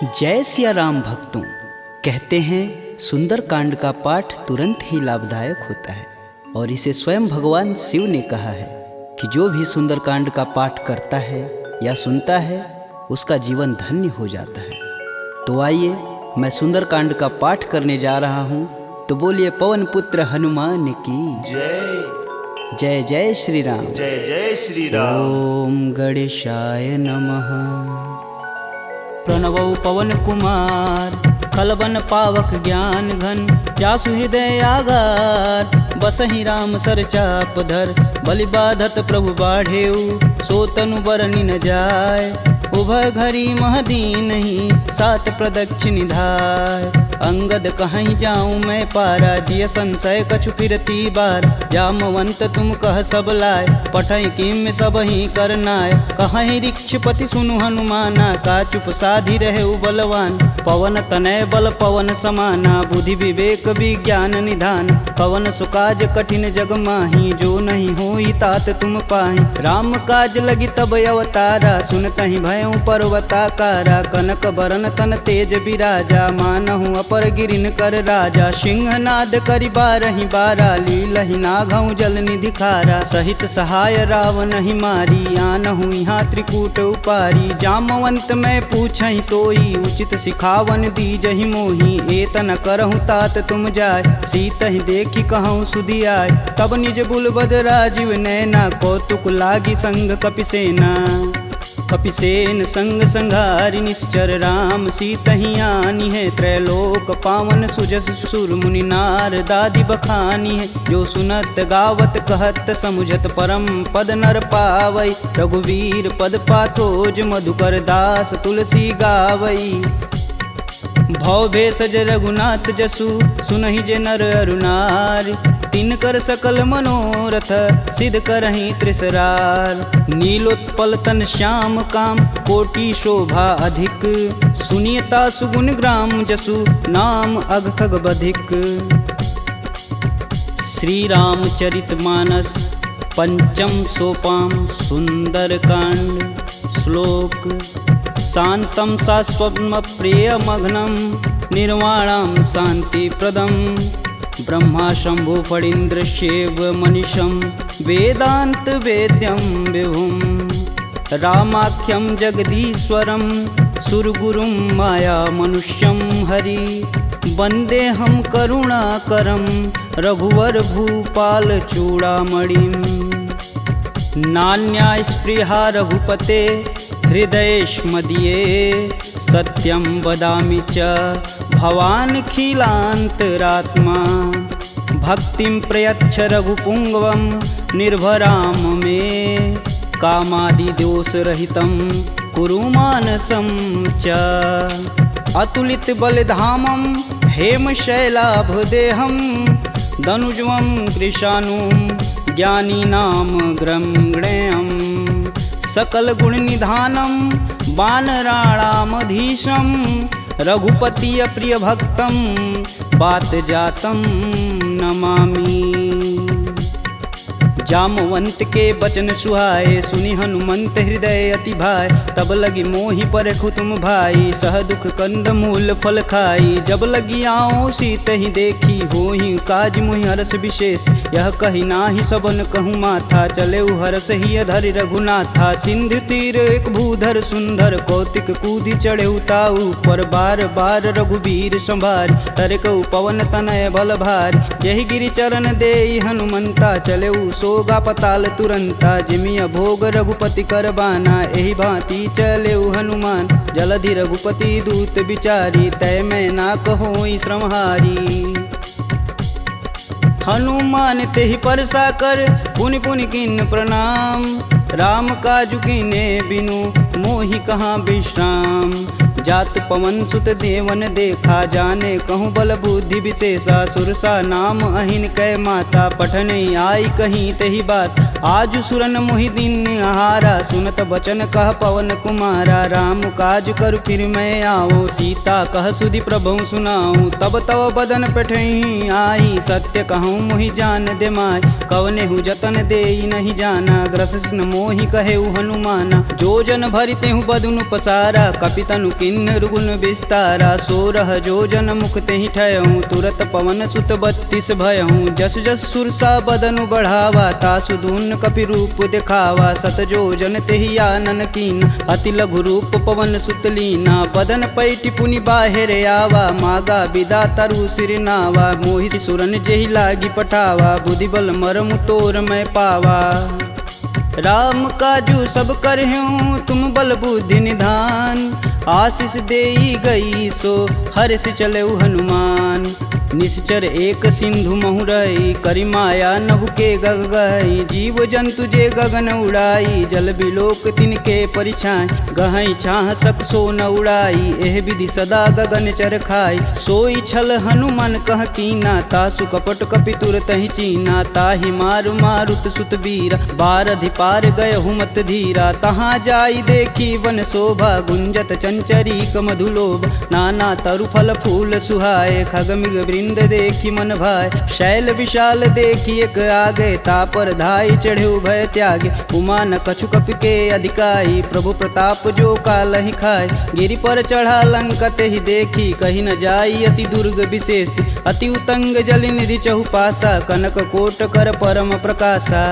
जय सिया राम भक्तों। कहते हैं सुंदरकांड का पाठ तुरंत ही लाभदायक होता है और इसे स्वयं भगवान शिव ने कहा है कि जो भी सुंदरकांड का पाठ करता है या सुनता है उसका जीवन धन्य हो जाता है। तो आइए मैं सुंदरकांड का पाठ करने जा रहा हूँ, तो बोलिए पवन पुत्र हनुमान की जय जय। जय श्री राम। जय जय श्री राम। ओम गणेशाय नमः। प्रणवौ पवन कुमार खलबन पावक ज्ञान घन, जासु हृदय आगार बसहि राम सर चाप धर। बलि बाधत प्रभु बाढ़ेऊ, सो तनु बरनि न जाय। उभय घरी महदीनहि, सात प्रदक्षिण धाय। अंगद कहीं जाऊं मैं पारा, जिय संशय कछु फिरती बार। जामवंत तुम कह सब लाय, पठई किम सब ही करनाय। कहीं ऋक्षपति सुनु हनुमाना, का चुप साधि रहे बलवान। पवन तनय बल पवन समाना, बुद्धि विवेक विज्ञान निधान। पवन सुकाज कठिन जग माही, जो नहीं होई तात तुम पाही। राम काज लगी तब अवतारा, सुनतहि भयउ पर्वताकारा। कनक बरन तन तेज बिराजा, मानहु अपर गिरिन कर राजा। सिंहनाद करि बारहि बारा, लीलहि नाघउ जल निधि खारा। सहित सहाय रावण ही मारी, आनहु यहाँ त्रिकूट उपारी। जामवंत मैं पूछहि तोई, उचित सिखावन दीजहि मोहि। एतन करहु तात तुम जाय, सीतहि देखि कहूँ सुधि आय। तब निज बुलबद राजीव नैना, कौतुक लागी संग कपिसेना। कपिसेन संग संघारि निश्चर, राम सीतहि आनी है। त्रैलोक पावन सुजस सुर मुनि नार दादि बखानी है। जो सुनत गावत कहत समुझत, परम पद नर पावई। रघुवीर पद पाथोज, मधुकर दास तुलसी गावई। भव भेषज रघुनाथ जसु, सुनहि जे नर अरुनार। तिनकर सकल मनोरथ, सिद्ध करहि त्रिसरार। नीलोत्पल तन श्याम काम, कोटि शोभा अधिक। सुनियता सुगुण ग्राम जसु, नाम अघ खग बधिक। श्री रामचरित मानस पंचम सोपान सुंदरकांड। श्लोक शांतं शाश्वतं प्रियमघ्नं, निर्वाणं शांतिप्रदं। ब्रह्मा शंभु फणीन्द्रस्यैव मनीषं, वेदांत वेद्यं विभुं। रामाख्यं जगदीश्वरं, सुरगुरुं माया मनुष्यं हरि। वन्देऽहं करुणाकरं, रघुवर भूपाल चूड़ामणिं। नान्या स्पृहा रघुपते, हृदयेष्मदीये। सत्यं वदामि च भवानखिलान्तरात्मा। भक्तिं प्रयच्छ रघुपुङ्गवं, निर्भराम मे। कामादिदोषरहितं कुरु मानसं च। अतुलित बलधामं, हेमशैलाभदेहं। दनुजवं कृशानुं, ज्ञानीनां ग्रंगणेयम्। सकल गुण निधानं, वानराणामधीशं। रघुपति प्रिय भक्तं, बात जातं नमामि। जामवंत के बचन सुहाए, सुनि हनुमंत हृदय अति भाय। तब लगी मोहि परखु तुम भाई, सह दुख कंद मूल फल खाई। जब लगी आओ सीत ही देखी, होहि काज मुहि हरस विशेष। यह कही नाही सबन कहूँ माथा, चले हरस ही अधरि रघुनाथा। सिंधु तीर एक भूधर सुंदर, कौतिक कूदि चढ़े ताऊ पर। बार बार रघुबीर संभार, तरकऊ पवन तनय बल भार। यही गिरि चरण देई हनुमंता, चले सोगा पताल तुरंता। जिमिया भोग रघुपति करबाना, एहि भांति चले हनुमान। जलधि रघुपति दूत बिचारी, तय मैं ना कहोई श्रमहारी। हनुमान तेहि परसा कर, पुनि पुनि किन प्रणाम। राम काजु कीने बिनु, मोहि कहाँ विश्राम। जात पवन सुत देवन देखा, जाने कहूँ बल बुद्धि विशेषा। सुरसा नाम अहिन कै माता, पठन आई कहीं तही बात। आज सुरन मोहि दिन आहारा, सुनत बचन कह पवन कुमारा। राम काज कर फिर मैं आओ, सीता कह सुधि प्रभु सुनाऊं। तब तव बदन पठई आई, सत्य कहूँ मोहि जान दे माय। कवने हु जतन देई नहीं जाना, ग्रसिन मोहि कहे हनुमाना। जो जन भरिते हूँ बदनु पसारा, कपितनु किन किन्नर गुण विस्तारा 16 जोजन मुख तेहि ठयहूँ तुरत पवन सुत 32 भयहूँ जस जस सुरसा बदनु बढ़ावा तासु दून कपि रूप दिखावा 7 जोजन तेहि आनन कीन अति लघु रूप पवन सुत लीना बदन पैठि पुनि बाहिर आवा मागा विदा तरु सिर नावा मोहि सुरन जेहि लागी पठावा बुद्धि बल मरमु तोर मैं पावा राम काजू सब करहूँ तुम बल बुद्धि निधान आशीष देई गई सो हर्ष चलऊ हनुमान निश्चर एक सिंधु महुरई करि माया नभु के गग गई जीव जंतु जे गगन उड़ाई जल बिलोक तिनके परिछाई गहई छाह सक सो न उड़ाई एह विधि सदा गगन चर खाई सोई छल हनुमान कह कीना तासु कपट कपि तुरत ही चीना ताहि मारु मारुत सुत वीर बारधि पार गय हुमत धीरा तहाँ जाई देखी वन शोभा गुंजत चंचरी मधुलोभ नाना तरु फल फूल सुहाए खगमिग वृंद देखी मन भाय शैल विशाल देखी एक आगे तापर धाई चढ़े भय त्यागे उमा न कछु कपि के अधिकाई प्रभु प्रताप जो कालहि खाए गिरि पर चढ़ा लंका तेहि देखी कहीं न जाई अति दुर्ग विशेष अति उतंग जल निधि चहुपासा कनक कोट कर परम प्रकाशा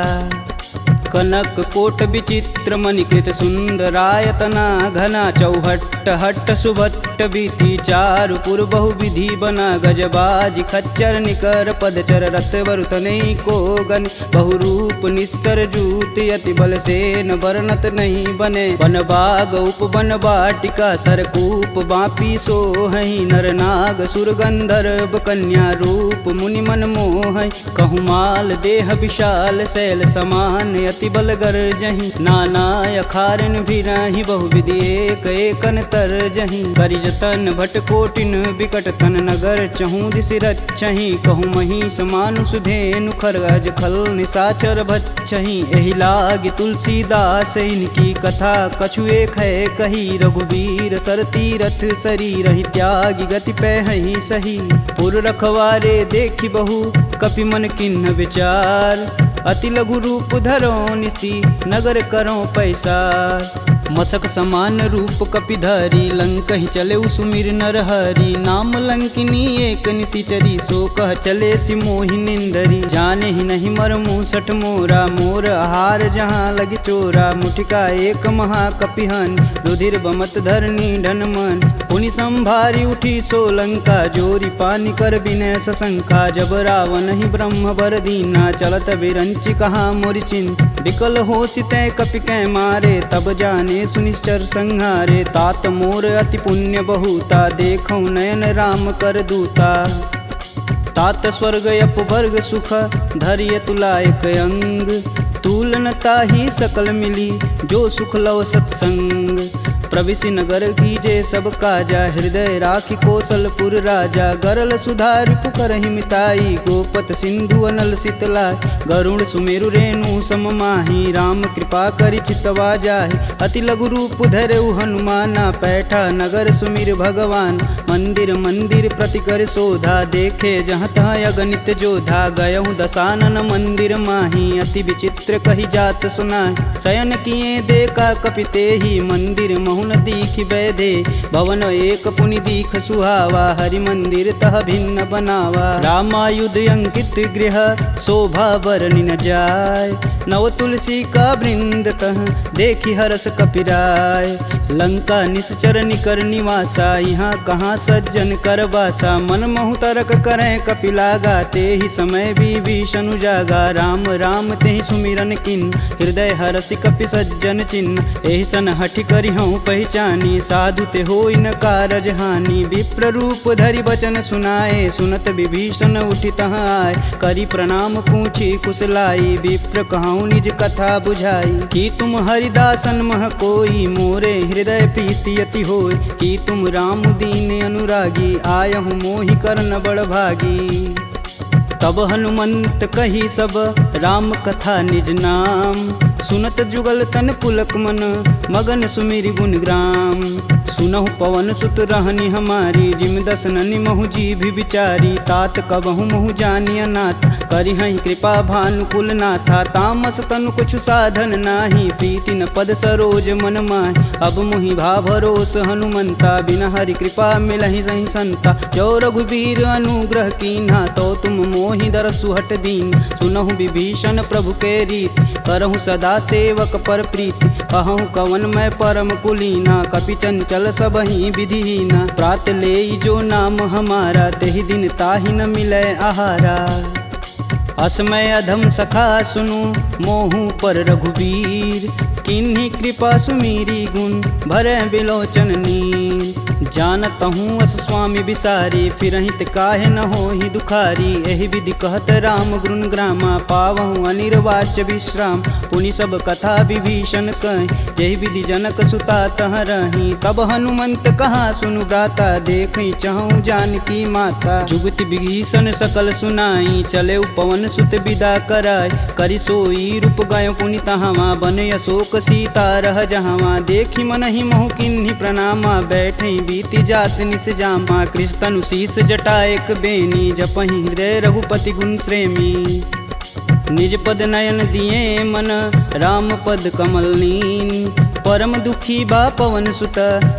कनक कोट विचित्र मणिकृत सुंदरायतना घना चौहट्ट हट्ट सुभट्ट बीती चारु पुर बहु विधि बना गजबाजी खच्चर निकर पदचर रत वरुतने को गन बहुरूप निश्चर जूत अति बल सेन वर्णत नहीं बने वन बाग उप वन बाटिका सरकूप बापी सोहई नर नाग सुर गंधर्व कन्या रूप मुनि मन मोह कहु माल देह विशाल शैल समान अति बल गर्जहि नाना अखारन भिराहि बहुविधि एक एकन तरजहि करि जतन भट कोटिन विकट तन नगर चहूँ दिस रचहि कहूँ महिष मानुष धेनु खरगज खल निशाचर भच्छहि एहि लागी तुलसीदास इनकी कथा कछु एक है कही रघुवीर सर तीरथ शरीर ही त्यागी गति पैहि सही पुर रखवारे देखी बहु कपि मन किन्ह विचार अति लघु रूप धरो निसी नगर करो पैसार मसक समान रूप कपिधरी लंक ही चले सुमिर नर हरि नाम लंकिनी एक निशिचरी सो कह चले सिमोहि निंदरी जाने ही नहीं मर मूसठ मोरा मोर आहार जहाँ लगी चोरा मुठिका एक महाकपिहन रुधिर बमत धरनी ढन मन पुनि संभारी उठी सो लंका जोरी पानी कर विनय सशंका जब रावण ही ब्रह्म बर दीना चलत विरंचि कहा मोरि चिन्ह विकल हो सितै कपि कै मारे तब जाने सुनिश्चर संहारे तात मोर अति पुण्य बहुता देखौ नयन राम कर दूता तात स्वर्ग अपवर्ग सुख धैर्य तुलायक अंग तुलन ताहि सकल मिली जो सुख लव सत्संग प्रविशि नगर कीजे सब काजा हृदय राखि कौशलपुर राजा गरल सुधार पुकरहि मिताई गोपत सिंधु अनल शीतलाय गरुड़ सुमेरु रेणु सम माही राम कृपा करि चितवा जाहि अति लघु रूप धरऊ हनुमाना पैठा नगर सुमिर भगवान मंदिर मंदिर प्रति कर शोधा देखे जहाँ तहाँ अगणित जोधा गयहु दशानन मंदिर माही अति विचित्र कही जात सुनाय शयन किए देखा कपिते ही मंदिर महुन दीख बैधे भवन एक पुनि दीख सुहावा हरि मंदिर तह भिन्न बनावा रामायुध अंकित गृह शोभा बरनि न जाय नव तुलसी का वृंद तह देखी हरस कपिराय लंका निश्चर निकर निवासा यहाँ कहाँ सज्जन कर बासा मन महु तरक करें कपिलागा ते ही समय विभीषण जागा राम राम ते ही सुमिरन किन हृदय हरसि कपि सज्जन चिन्ह एहि सन हठि करि हूँ पहचानी साधु ते होई न कारज हानि विप्र रूप धरि बचन सुनाए सुनत विभीषण उठि तहाँ आए करि प्रणाम पूछी कुशलाई विप्र कहूँ निज कथा बुझाई कि तुम हरिदासन मह कोई मोरे हृदय प्रीति अति होय कि तुम राम दीन अनुरागी आयहु मोहि करन बड़ भागी तब हनुमंत कही सब राम कथा निज नाम सुनत जुगल तन पुलक मन मगन सुमिरि गुण ग्राम। सुनहु पवन सुत रहनी हमारी जिम दसननि महु जीभ विचारी। तात कबहु महु जानी अनाथ करिहहि कृपा भानुकुल नाथा। तामस तनु कुछु साधन नाही प्रीति न पद सरोज मन माहि। अब मुहि भा भरोस हनुमंता बिना हरि कृपा मिलहि सहि संता। जो रघुबीर अनुग्रह कीन्हा तो तुम मोहि दरसु हट दीन। सुनहु विभीषण प्रभु के रीति करहु सदा सेवक पर प्रीति। कहूँ कवन मैं परम कुलीना कपि चंचल सबहि विधिहीना। प्रात लेई जो नाम हमारा तेहि दिन ताहि न मिलै आहारा। असमय अधम सखा सुनु मोहु पर रघुबीर। किन्हीं कृपा सुमीरी गुण भरै बिलोचन नीर। जानत हूँ अस स्वामी बिसारी फिरहित काहे न होहि दुखारी। एहि विधि कहत राम गुण ग्रामा पावहु अनिर्वाच्य विश्राम। पुनि सब कथा विभीषण कहि जेहि विधि जनक सुता तह रही। तब हनुमंत कहा सुनु भ्राता देखहि चहु जानकी माता। जुगति विभीषण सकल सुनाई चले पवन सुत विदा कराय। करि सोई रूप गयो पुनि तहावा बन अशोक सीता रह जहावा। देखि मनहि महु किन्हि प्रणामा बैठे बीति जात निस जामा। कृष्ण शीस जटा एक बेनी जपहि हृदय रघुपति गुण श्रेमी। निज पद नयन दिए मन राम पद कमल नीन। परम दुखी बा पवन सुत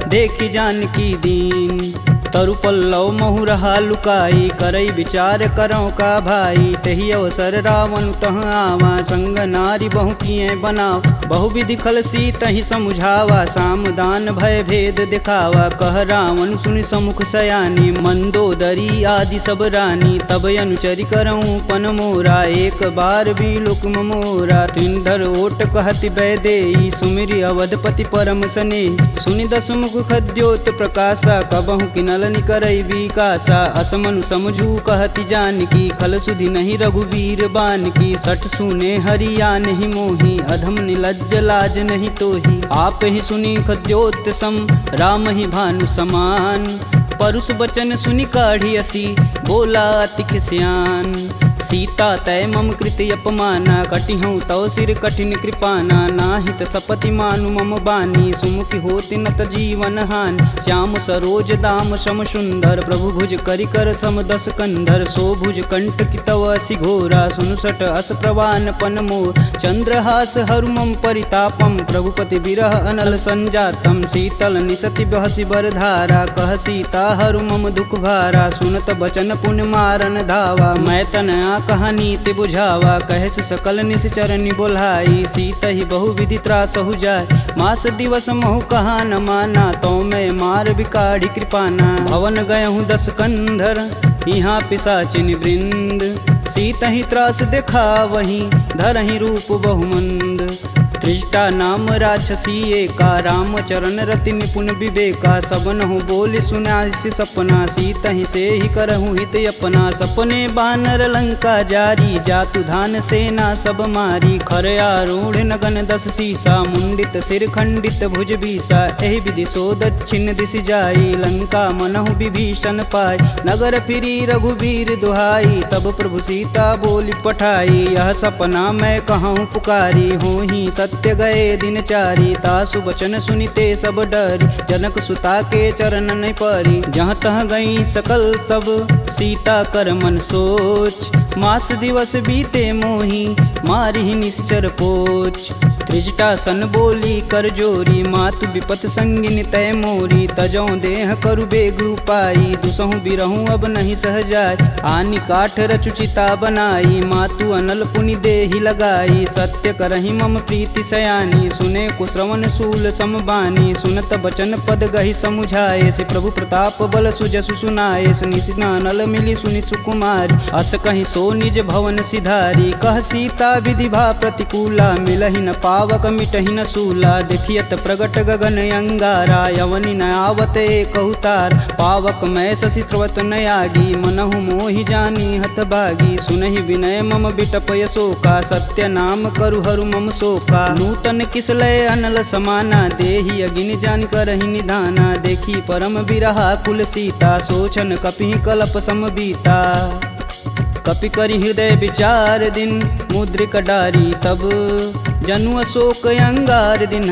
देखि जानकी दीन। तरु पल्लव महु रहा लुकाई करई विचार करौ का भाई। तही अवसर रावण तह आवा संग नारी बहु किए बनाव। बहु विधि खल सी तही समुझावा साम दान भय भेद दिखावा। कह रावण सुनि समुख सयानी मंदोदरी आदि सब रानी। तब अनुचरि करऊँ पन मोरा एक बार भी लुक मोरा। त्रिंधर ओट कहति बैदेई सुमिरि अवधपति परम स्नेही। सुनि दस मुख खद्योत प्रकाशा कबहु किनल निकरई विकासा। असमनु समझू कहति जानकी खल सुधि नहीं रघुबीर बानकी। सठ सुने हरिया नहीं मोही अधम निलज्ज लाज नहीं तोही। आप ही सुनी खद्योत सम राम ही भानु समान। परुष बचन सुनि काढ़ी असी बोला अति खिसियान। सीता तय मम कृति अपमाना कटिहूँ तव सिर कठिन कृपाना। नाहित सपति मानु मम बानी सुमुखी होति नत जीवन हानि। श्याम सरोज दाम सम सुंदर प्रभु भुज करि कर सम दस कंधर। सो भुज कंठ की तव असि घोरा सुनुसट अस प्रवान पन मोर। चंद्रहास हरु मम परितापम प्रभुपति बिरह अनल संजातम। शीतल निसति बहसि बरधारा कह सीता हरु मम दुख भारा। सुनत बचन पुण्य मारन धावा मैं तन कहानी ते बुझावा। कहस सकल निश्चरनि बोलाई सीता ही बहु विधि त्रास हो जाय। मास दिवस महु कहा न माना तो मैं मार बिकाढ़ी कृपाना। भवन गयहूँ दस कंधर यहाँ पिशाचिन वृंद। सीता ही त्रास देखा वहीं धरहि रूप बहुमंद। त्रिजटा नाम राक्षसी एका राम चरण रति निपुण विवेका। सबनहु बोली सुनासि सपना सीता ही से ही करहु हित अपना। सपने बानर लंका जारी जातु धान सेना सब मारी। खर आरूढ़ नगन दस सीसा मुंडित सिर खंडित भुज बीसा। एहि विधि सो दक्षिण दिश जाई लंका मनहु विभीषण पाई। नगर फिरी रघुबीर दुहाई तब प्रभु सीता बोली पठाई। यह सपना मैं कहूँ पुकारी होहि सत्य गए दिन चारी। तासु बचन सुनिते सब डरी जनक सुता के चरण नहीं परी। जहाँ तह गई सकल तब सीता कर मन सोच। मास दिवस बीते मोही मारी निश्चर पोच। त्रिजटा सन बोली कर जोरी मातु विपत संगिन तय मोरी। तजौ देह करु बेग उपाई दुसहु बिरहूँ अब नहीं सह जाय। आनि काठ रचुचिता बनाई मातु अनल पुनि देहि लगाई। सत्य करहि मम प्रीति सयानी सुने कुश्रवण शूल समबानी। सुनत बचन पद गहि समुझाए से प्रभु प्रताप बल सुजसु सुनाए। निशिना नल मिली सुनि सुकुमारी अस कहि सो निज भवन सिधारी। कह सीता विधि भा प्रतिकूला मिलहि न पावक मिटहि न सूला। देखियत प्रगट गगन अंगारा यवनि न आवत एक अवतार। पावक मैं शशि स्रवत न आगी मनहु मोहि जानी हत भागी। सुनहि विनय मम बिटप यशोका सत्य नाम करु हरु मम शोका। नूतन किसलय अनल समाना देहि अगिन जान करहि निधाना। देखी परम बिरहा कुल सीता सोचन कपि कलप सम बीता। कपि करि हृदय विचार दिन मुद्रिक डारी तब जनु अशोक अंगार दिन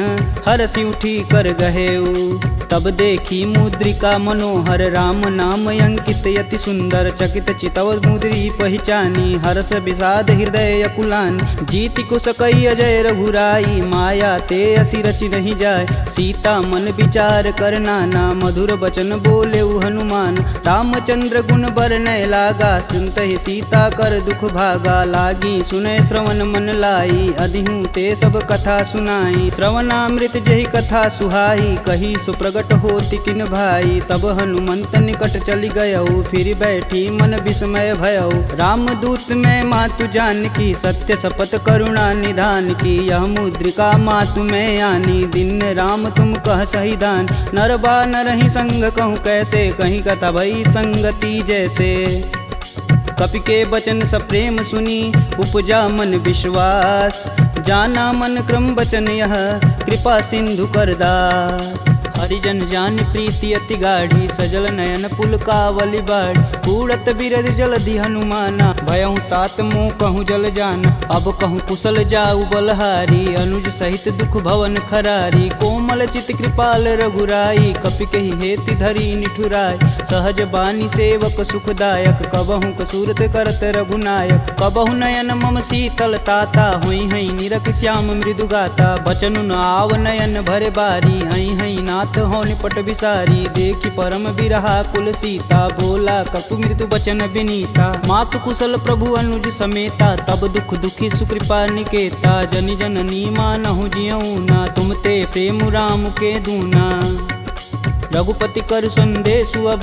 हरसि उठी कर गहेऊ। तब देखी मुद्रिका मनोहर राम नाम अंकित यति सुंदर। चकित चितव मुद्री पहचानी हर्ष विषाद हृदय अकुलान। जीति कुश कई अजय रघुराई माया ते असी रचि नहीं जाय। सीता मन विचार कर नाना मधुर वचन बोले हनुमान। रामचंद्र गुण बरनय लागा सुनत ही सीता कर दुख भागा। लागी सुनय श्रवण मन लाई अधिहूँ ते सब कथा सुनाई। श्रवणामृत जही कथा सुहाई कही सुप्रगट होति किन भाई। तब हनुमंत निकट चली गयऊ फिर बैठी मन विस्मय भयऊ। रामदूत में मातु जानकी सत्य शपथ करुणा निधान की। यह मुद्रिका मातु में आनी दिन राम तुम कह सही दान। नरबा नरहि संग कहूँ कैसे कहीं कथा भई संगति जैसे। कपि के वचन सप्रेम सुनी उपजा मन विश्वास। जाना मन क्रम वचन यह कृपा सिंधु करदार। हरिजन जान प्रीति अति गाढ़ी सजल नयन पुलकावली बाढ़। कूड़त बिरद जलधि हनुमाना भयहु तात मोह कहूँ जल जान। अब कहूँ कुशल जाऊ बलहारी अनुज सहित दुख भवन खरारी। कोमल चित कृपाल रघुराई कपि कहि हेति धरी निठुराय। सहज बानी सेवक सुखदायक कबहु कसूरत करत रघुनायक। कबहु नयन मम शीतल ताता हुई हई निरख श्याम मृदु गाता। बचनु न आव नयन भरे बारी हई हई नाथ हो निपट विसारी। देखी परम बिरहा कुल सीता बोला कपु मृदु बचन विनीता। मातु कुशल प्रभु अनुज समेता तब दुख दुखी सुकृपा निकेता। जनि जननी मानहु जियऊ ना तुम ते प्रेम राम के दूना। रघुपति कर संदेशु अब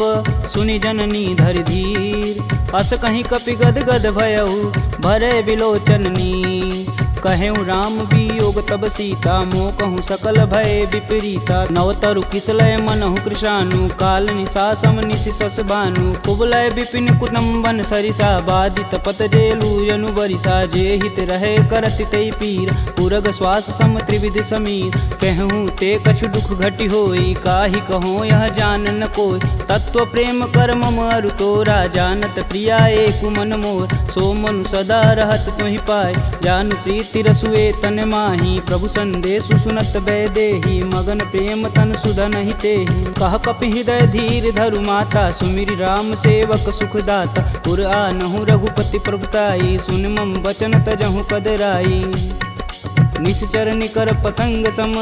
सुनि जननी धरि धीर। अस कहीं कपि गद गद भयऊ भरे विलोचन नीर। कहेऊ राम वियोग तब सीता मोह कहूँ सकल भय विपरीता। नवतरु किसलय मनहु कृशानु काल निशा सम निशिशस भानु। कुबलय विपिन कुटुम्बन सरिसा बाधित पत जेलु जनु बरिसा। जे हित रहे करति तै पीर पुरग श्वास सम त्रिविध समीर। कहूँ ते कछु दुख घटि होई काहि कहो यह जान न कोई। तत्व प्रेम कर मम अरु तोरा जानत प्रिया एक मन मोर। सो मनु सदा रहत तुहि पाय जानु प्रीति रसुए तन माही। प्रभु संदेशु सुनत बैदेही मगन प्रेम तन सुधन ही तेहि। कह कपि हृदय धीर धरु माता सुमिरि राम सेवक सुखदाता। पुर आनहु रघुपति प्रभुताई सुन मम वचन तजहु कदराई। निश्चर निकर पतंग सम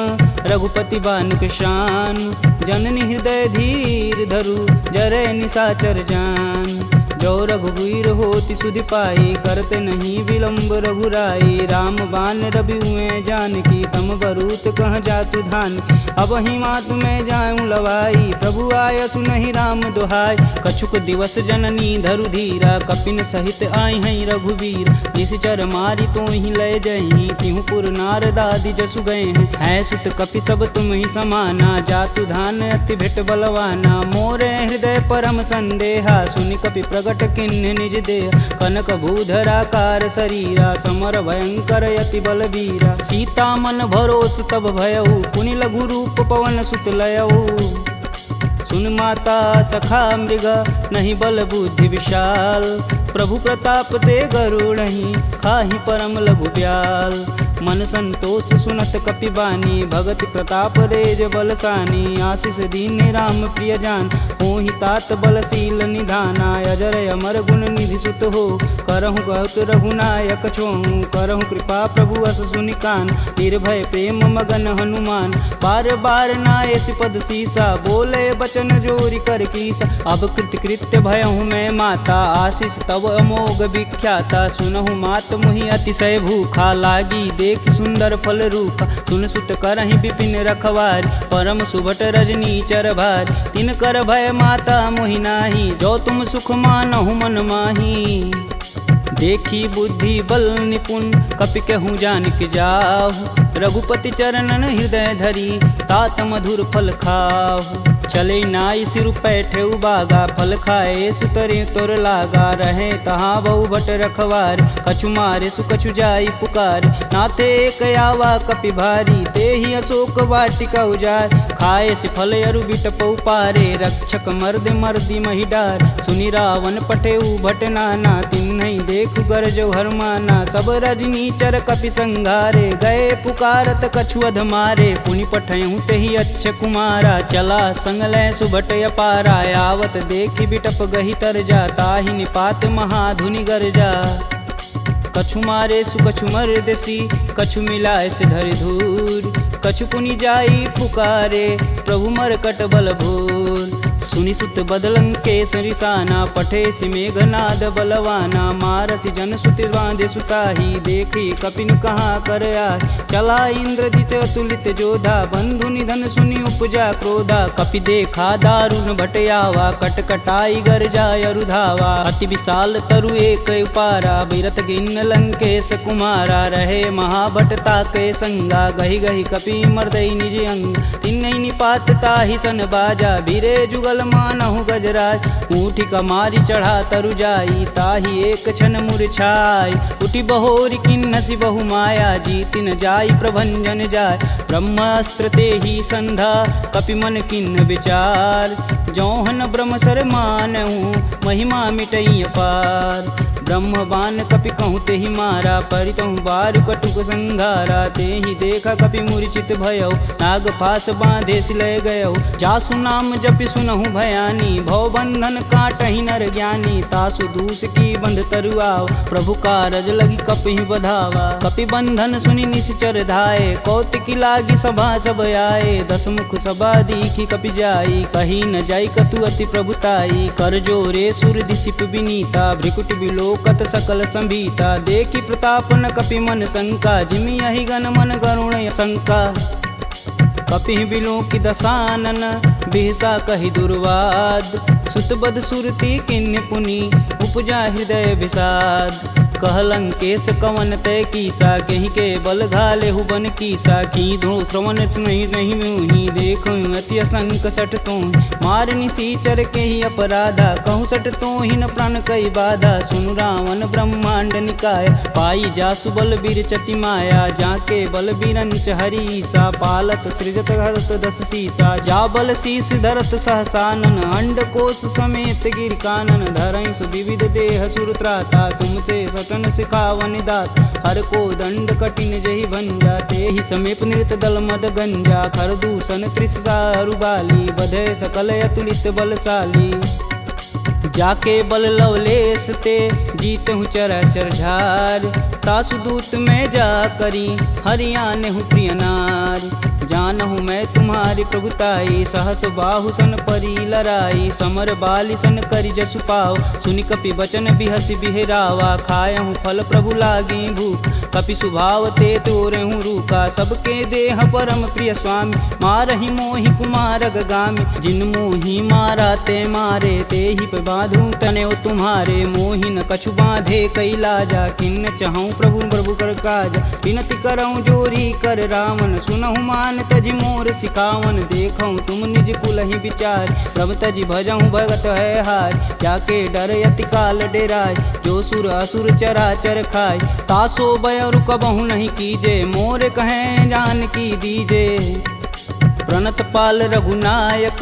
रघुपति बान कृशान। जननी हृदय धीर धरु जरै निशाचर जान। जो रघुवीर होति सुधि पाई करते नहीं विलम्ब रघुराई। राम बान रवि हुए जानकी तम बरूत कह जातु धान। अब ही मातु में जाऊँ लवाई प्रभु आय सुनहि राम दुहाई। कछुक दिवस जननी धरु धीरा कपिन सहित आई हैं रघुवीर। निश्चर मारी तो ही लय जही तिहु पुर नारदादि जसु गए हैं। है सुत कपि सब तुम ही समाना जातु धान अति भेट बलवाना। मोरे हृदय परम संदेहा सुनि कपि प्रगट किन्ह निज देह। कनक भूधराकार शरीरा समर भयंकर यति बलबीरा। सीता मन भरोस तब भयऊ पुनि लघु रूप पवन सुत लयऊ। सुन माता सखा मृग नहीं बल बुद्धि विशाल। प्रभु प्रताप ते गरुड़हि खाहि परम लघु ब्याल। मन संतोष सुनत कपि बानी भगति प्रताप रेज बलसानी। आशीष दीन राम प्रिय जान होहि तात बलशील निधाना। अजर अमर गुण निधि सुत हो करहु बहुत रघुनायक छोहु। करहु कृपा प्रभु अस सुनि कान निर्भय प्रेम मगन हनुमान। बार बार नायस पद सीसा बोले बचन जोरि कर कीसा। अब कृत्य भयहु मैं माता आशीष तब अमोघ विख्याता। सुनहु मात मुहि अतिशय भूखा लागी देख सुंदर फल रूपा। सुन सुत करहि विपिन रखवार परम सुभट रजनी चर भार। तिन कर भय माता मोहि नाही जो तुम सुख मानहु मन माही। देखी बुद्धि बल निपुण कपि कहूँ जानिक जाहु। रघुपति चरणन हृदय धरी तात मधुर फल खाहु। चले नाई सिर पैठे उबागा फल खाए सुतरे तोर लागा। रहे तहाँ बहु भट रखवार कछु मारे सुकछु जाई पुकार। नाथे एक आवा कपि भारी ते ही अशोक वाटिका उजार। खाए से फल अरु बिटपौ पारे रक्षक मर्द मर्दी महिडार। सुनि रावण पठेऊ भट नाना तिन्हि देखु गरजौ हरमाना। सब रजनी चर कपि संघारे, गए पुकारत कछु अध मारे। पुनि पठयहु तेहि अच्छ कुमारा, चला संग लय सुभट अपारा। आवत देखि बिटप गही तरजा, ताहि निपात महाधुनि गरजा। कछु मारे सु कछु मर्दसी, कछु मिलाए से धरि धूर। कछु पुनि जाई पुकारे, प्रभु मरकट बल भूर। सुनि सुत बदलंके सरिसाना, पठे सि मेघनाद बलवाना। मारसि जन सुति बांधे सुताही, देखी कपिन कहाँ कर आए। चला इंद्रजित अतुलित जोधा, बंधु निधन सुनि उपजा क्रोधा। कपि देखा दारुण भटयावा, कटकटाई गरजा अरुधावा। अति विशाल तरु एक उपारा, बिरत गिन्न लंकेश कुमारा। रहे महाभट ताके संगा, गही गही कपि मर्दई निज अंग। तिन्नई निपात ताहि सन बाजा, बीरे जुगल मानहु गजराज। ऊँठी कमारी चढ़ा तरु जाई, ताहि एक क्षण मूर्छाई। उठी बहोरी किन्नसी बहु माया, जीतिन जाई प्रभंजन जाय। ब्रह्मास्त्र तेहि संधा, कपि मन किन्न विचार। जौहन ब्रह्म सर मानहु, महिमा मिटई अपार। ब्रह्म बान कपि कहूँ तेहि मारा, परितहु बारु कटुक संघारा। तेहि देखा कपि मूर्छित भयौ, नाग फास बांधे सिलय गयौ। जासु नाम जपि सुनहु भयानी, भव बंधन काटहि नर ज्ञानी। तासु दूस की बंध तरुआव, प्रभु कारज लगी कपि बधावा। कपि बंधन सुनि निश्चर धाये, कौतिकी लागी सभा सब आए। दस मुख सभा दीखी कपि जाई, कही न जाई कतु अति प्रभुताई। कर जोरे सुर दिसिप विनीता, भ्रिकुट बिलोकत सकल संभीता। देखी प्रताप न कपि मन शंका, जिमि यही गण मन गरुण शंका। कपि बिलोकि दसानन, बिहसा कहि दुर्वाद। सुतबद सुरति किन्य पुनि, उपजा हृदय विषाद। कहलंकेश कवन तय कीसा, कहीं के बल घाले हुबन कीसा। की धो श्रवण नहीं मुहि, देखो अति असंक सठ तो। मार निसीचर के ही अपराधा, कहूँ सठ तो ही न प्राण कई बाधा। सुनु रावण ब्रह्मांड निकाय, पाई जासु बल बीर चटी माया। जाके बल बीरंच हरीसा, पालत सृजत हरत दस सीसा। जा बल शीस धरत सहसानन, अंड कोश समेत गिर कानन। धरई सुविविध देह सुरत्राता, तुमसे सटन सिखावन दात। हर को दंड कठिन जही भंजा, तेहि समीप नृत दल मद गंजा। खर दूषण त्रिषा अरुबाली, बधे सकल अतुलित बलशाली। जाके बल लवलेश ते, जीतहु चराचर झार। तासु दूत में जा करी, हरियाणहु प्रिय नार। जानहु मैं तुम्हारी प्रभुताई, सहस बाहु सन परी लराई। समर बाली सन करि जसु पाव, सुनि कपि बचन बिहसि बिहरावा। खायहु फल प्रभु लागी भूख, कपि सुभाव ते तोरहु रूखा। सबके देह परम प्रिय स्वामी, मारहि मोहि कुमार गामी। जिन मोहि मारा ते मारे, तेहि पे बांधु तनेउ तुम्हारे। मोहि न कछु बांधे कई लाजा, किन्न चहऊँ प्रभु प्रभु कर काज। विनति करऊँ जोरी कर रावण, सुनहु मान तजि मोर सिखावन। देखऊँ तुम निज कुलहि विचार, प्रभ तजि भजऊँ भगत है हार। जाके डर यति काल डेराय, जो सुर असुर चराचर खाय। तासो भय रुकबहु नहीं कीजे, मोर कहें जान की दीजे। प्रणत पाल रघुनायक,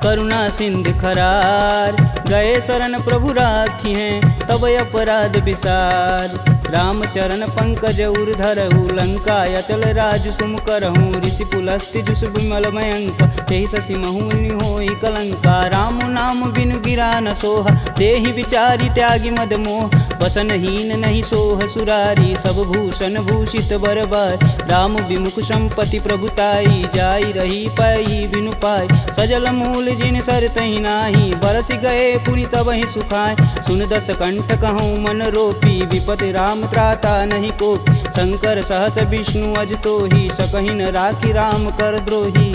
करुणा सिंध खरार। गए शरण प्रभु राखी हैं, तब अपराध विसार। रामचरण पंकज उर धरहु, लंका अचल राजु सुम करहूँ। ऋषि पुलस्ति जुस विमल मयंक, तेहि शशि महुनि होई कलंका। राम नाम बिनु गिरा न सोहा, देहि विचारी त्यागी मद मोह। बसनहीन नहीं सोह सुरारी, सब भूषण भूषित बरबार। राम विमुख संपत्ति प्रभुताई, जाई रही पाई बिनु पाई। सजल मूल जिन सर तहि नाही, बरस गए पुनि तबहि सुखाय। सुन दस कंठ कहूँ मन रोपी, विपति राम त्राता नहीं कोपी। शंकर सहस विष्णु अज तोहि, सकहि न राखी राम कर द्रोही।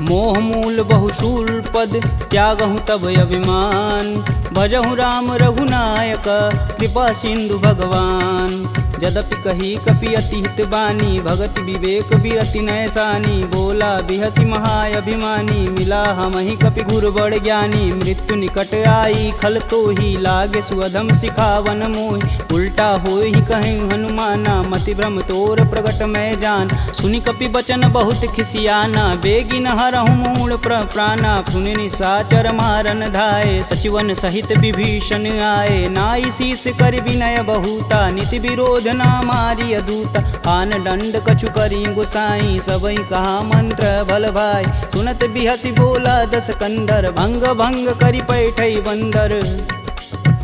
मोह मूल बहुशूल पद, त्यागहु तब अभिमान। भजहु राम रघुनायक, कृपा सिंधु भगवान। यद्यपि कही कपि अति हित बानी, भगति विवेक बिरति नैसानी। बोला बिहसी महाअभिमानी, मिला हमहि कपि गुर बड़ ज्ञानी। मृत्यु निकट आई खल तो ही, लागे सुअधम सिखावन मोहि। उल्टा होई कहीं हनुमाना, मति भ्रम तोर प्रगट मैं जान। सुनि कपि बचन बहुत खिसियाना, बेगिन हरहु मूल प्राणा। पुनि निशाचर मारन धाये, सचिवन सहित विभीषण आए। नाई शीस कर विनय बहुता, नीति विरोध ना मारी अदूता। आन दंड कछु करी गुसाई, सबई कहा मंत्र बल भाई। सुनत बिहसी बोला दस कंदर, भंग भंग करि पैठई बंदर।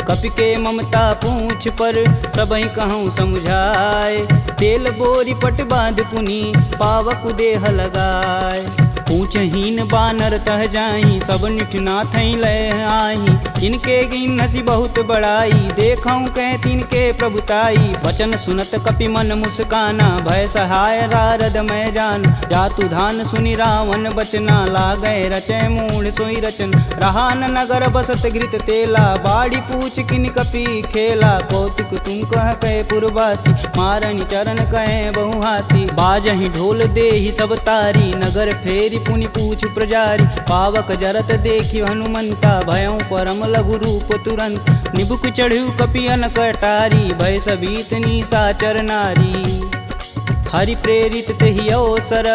कपि के ममता पूछ पर, सबई कहूँ समझाए। तेल बोरी पट बांध पुनि, पावक देह लगाए। पूछहीन बानर तह जाही, सब निठना थई लय आही। इनके गिन हसी बहुत बड़ाई, देखऊँ कह तिनके प्रभुताई। वचन सुनत कपि मन मुस्काना, भय सहाय नारद मैं जान। जातु धान सुनि रावण बचना, लागै रचय मूढ़ सोई रचन। रहा न नगर बसत घृत तेला, बाड़ी पूछ किन कपि खेला। कौतुक तुम कह कहे पुरवासी, मारनि चरण कहे बहुहासी। बाजहि ढोल देहि सब तारी, नगर फेरी पुनि पूछ प्रजारी। पावक जरत देखि हनुमंता, भयं परम लघु रूप तुरंत। निबुक चढ़ु कपि अनक अटारी, भय सबीत निशाचर नारी। हरि प्रेरित तेहि अवसर,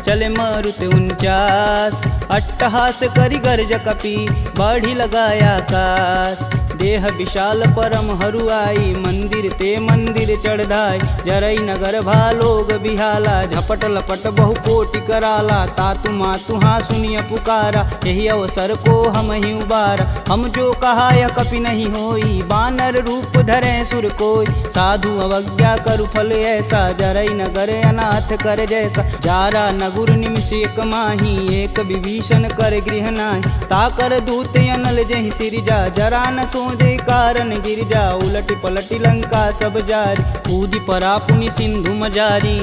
चले मारुत 49। अट्टहास करि गर्ज कपि, बाढ़ि लगाया आकाश। देह विशाल परम हरुआई, मंदिर ते मंदिर चढ़ाई। जरई नगर भालोग बिहाला, झपट लपट बहु कोटि कराला। तातु मातु हाँ सुनिय पुकारा, यही अवसर को हम ही उबारा। हम जो कहा यह कपि नहीं होई, बानर रूप धरे सुर कोई। साधु अवज्ञा करु फल ऐसा, जरई नगर अनाथ कर जैसा। जारा नगुर निमिष एक माही, एक विभीषण कर गृह नाहि। ताकर दूत अनल जहि सिरजा, जरा न सोजे कारण गिरजा। उलटि पलटि लंका सब जारी, कूदि परा पुनि सिंधु मजारी।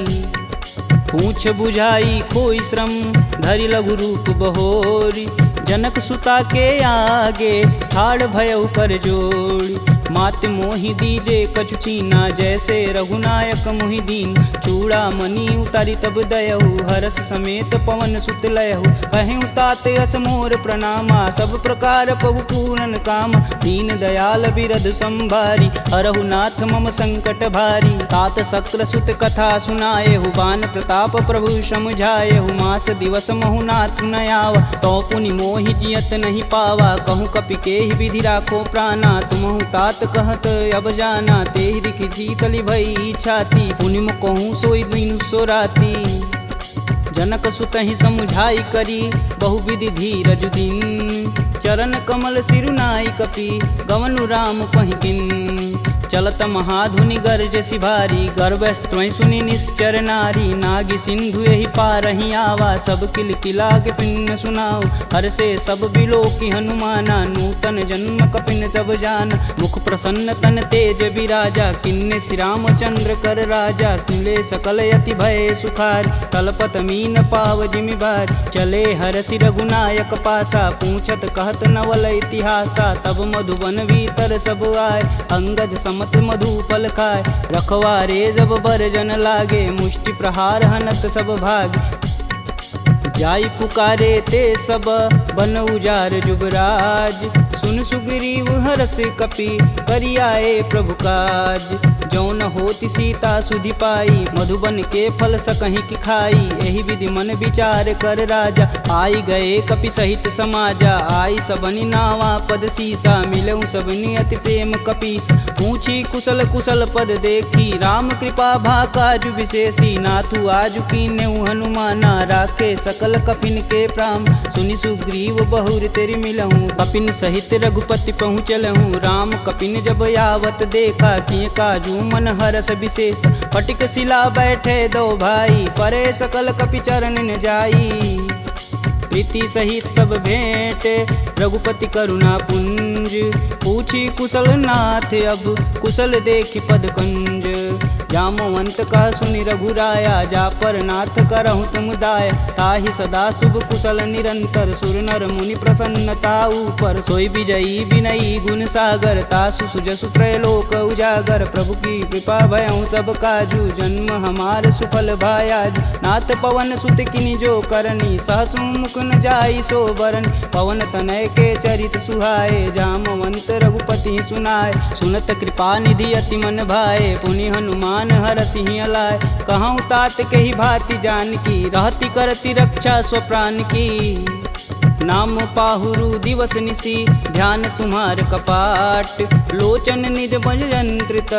पूछ बुझाई खोई श्रम, धरि लघु रूप बहोरी। जनक सुता के आगे, ठाड़ भयउ कर जोड़ी। मात मोहि दीजे कछु चीना, जैसे रघुनायक मोहि दीन। चूड़ा मणि उतारी तब दयहु, हरस समेत पवन सुत लयहु। कहें तात यस मोर प्रणामा, सब प्रकार प्रभु पूरन काम। दीन दयाल बिरध संभारी, हरहु नाथ मम संकट भारी। तात शक्र सुत कथा सुनाएहु, बान प्रताप प्रभु समझाएहु। मास दिवस महु नाथ न आवा, तो पुनि मोहि जियत नहीं पावा। कहूँ कपि केहि विधि राखो प्राणा, तुमहु तात कहत अब जाना। तेहि दिखि शीतलि भई छाती, पुनि कहूँ सोई दिन सो राती। जनक सुतहि समुझाई करी, बहुविधि धीरज दिन। चरण कमल सिरुनाई कपि, गवनु राम पहिकिन। चलत महाधुनि गर्ज सिभारी, गर्भस्त्वं सुनि निश्चर नारी। नागी सिंधु यही पारहि आवा, सब किल किला के पिन सुनाओ। हर से सब बिलोकि हनुमाना, नूतन जन्म कपिन सब जान। मुख प्रसन्न तन तेज विराजा, किन्ने श्री रामचंद्र कर राजा। सुले सकल यति भय सुखार, तलपत मीन पाव जिमि बार। चले हरसि रघुनायक पासा, पूछत कहत नवल इतिहासा। तब मधुबन भीतर सब आए, अंगद मत मधुपल खाए। रखवारे जब बरजन लागे, मुष्टि प्रहार हनत सब भाग। जाई पुकारे ते सब, बन उजार जुबराज। सुन सुग्रीव हरस कपि, करियाए प्रभु काज। जौन होति सीता सुधि पाई, मधुबन के फल सकहि की खाई। एहि विधि मन विचार कर राजा, आई गए कपि सहित समाजा। आई सबनि नावा पद सीसा, मिलऊँ सबनि अति प्रेम कपीस। पूछी कुशल कुशल पद देखी, राम कृपा भा काजु विशेषी। नाथु आजु कीन्हु हनुमाना, राखे सकल कपिन के प्राम। सुनि सुग्रीव बहुर तेरि मिलहूँ, कपिन सहित रघुपति पहुँचलहूँ। राम कपिन जब यावत देखा, किए काजू मन हरस विशेष। फटिक शिला बैठे दो भाई, परे सकल कपि चरण न जाई। प्रीति सहित सब भेंट, रघुपति करुणा पुंज। पूछी कुशल नाथ अब कुशल देखि पद कंज। जामवंत कह सुनि रघुराया जा पर नाथ करहु तुम दाया। ताहि सदा शुभ कुशल निरंतर सुर नर मुनि प्रसन्नता ऊपर। सोई विजयी विनयी गुण सागर तासु सुजसु त्रैलोक उजागर। प्रभु की कृपा भयउ सब काजू जन्म हमार सुफल भायाज। नाथ पवन सुत किनि जो करनी सहसु मुख न जाई सो बरन। पवन तनय के चरित सुहाए जामवंत रघुपति सुनाए। सुनत कृपा निधि अति मन भाए पुनि हनुमान हर सिंह लाए। कहूँ तात के ही भांति जान की रहती करती रक्षा स्वप्राण की। नाम पाहुरु दिवस निसी ध्यान तुम्हार कपाट। लोचन निज बज यंत्रित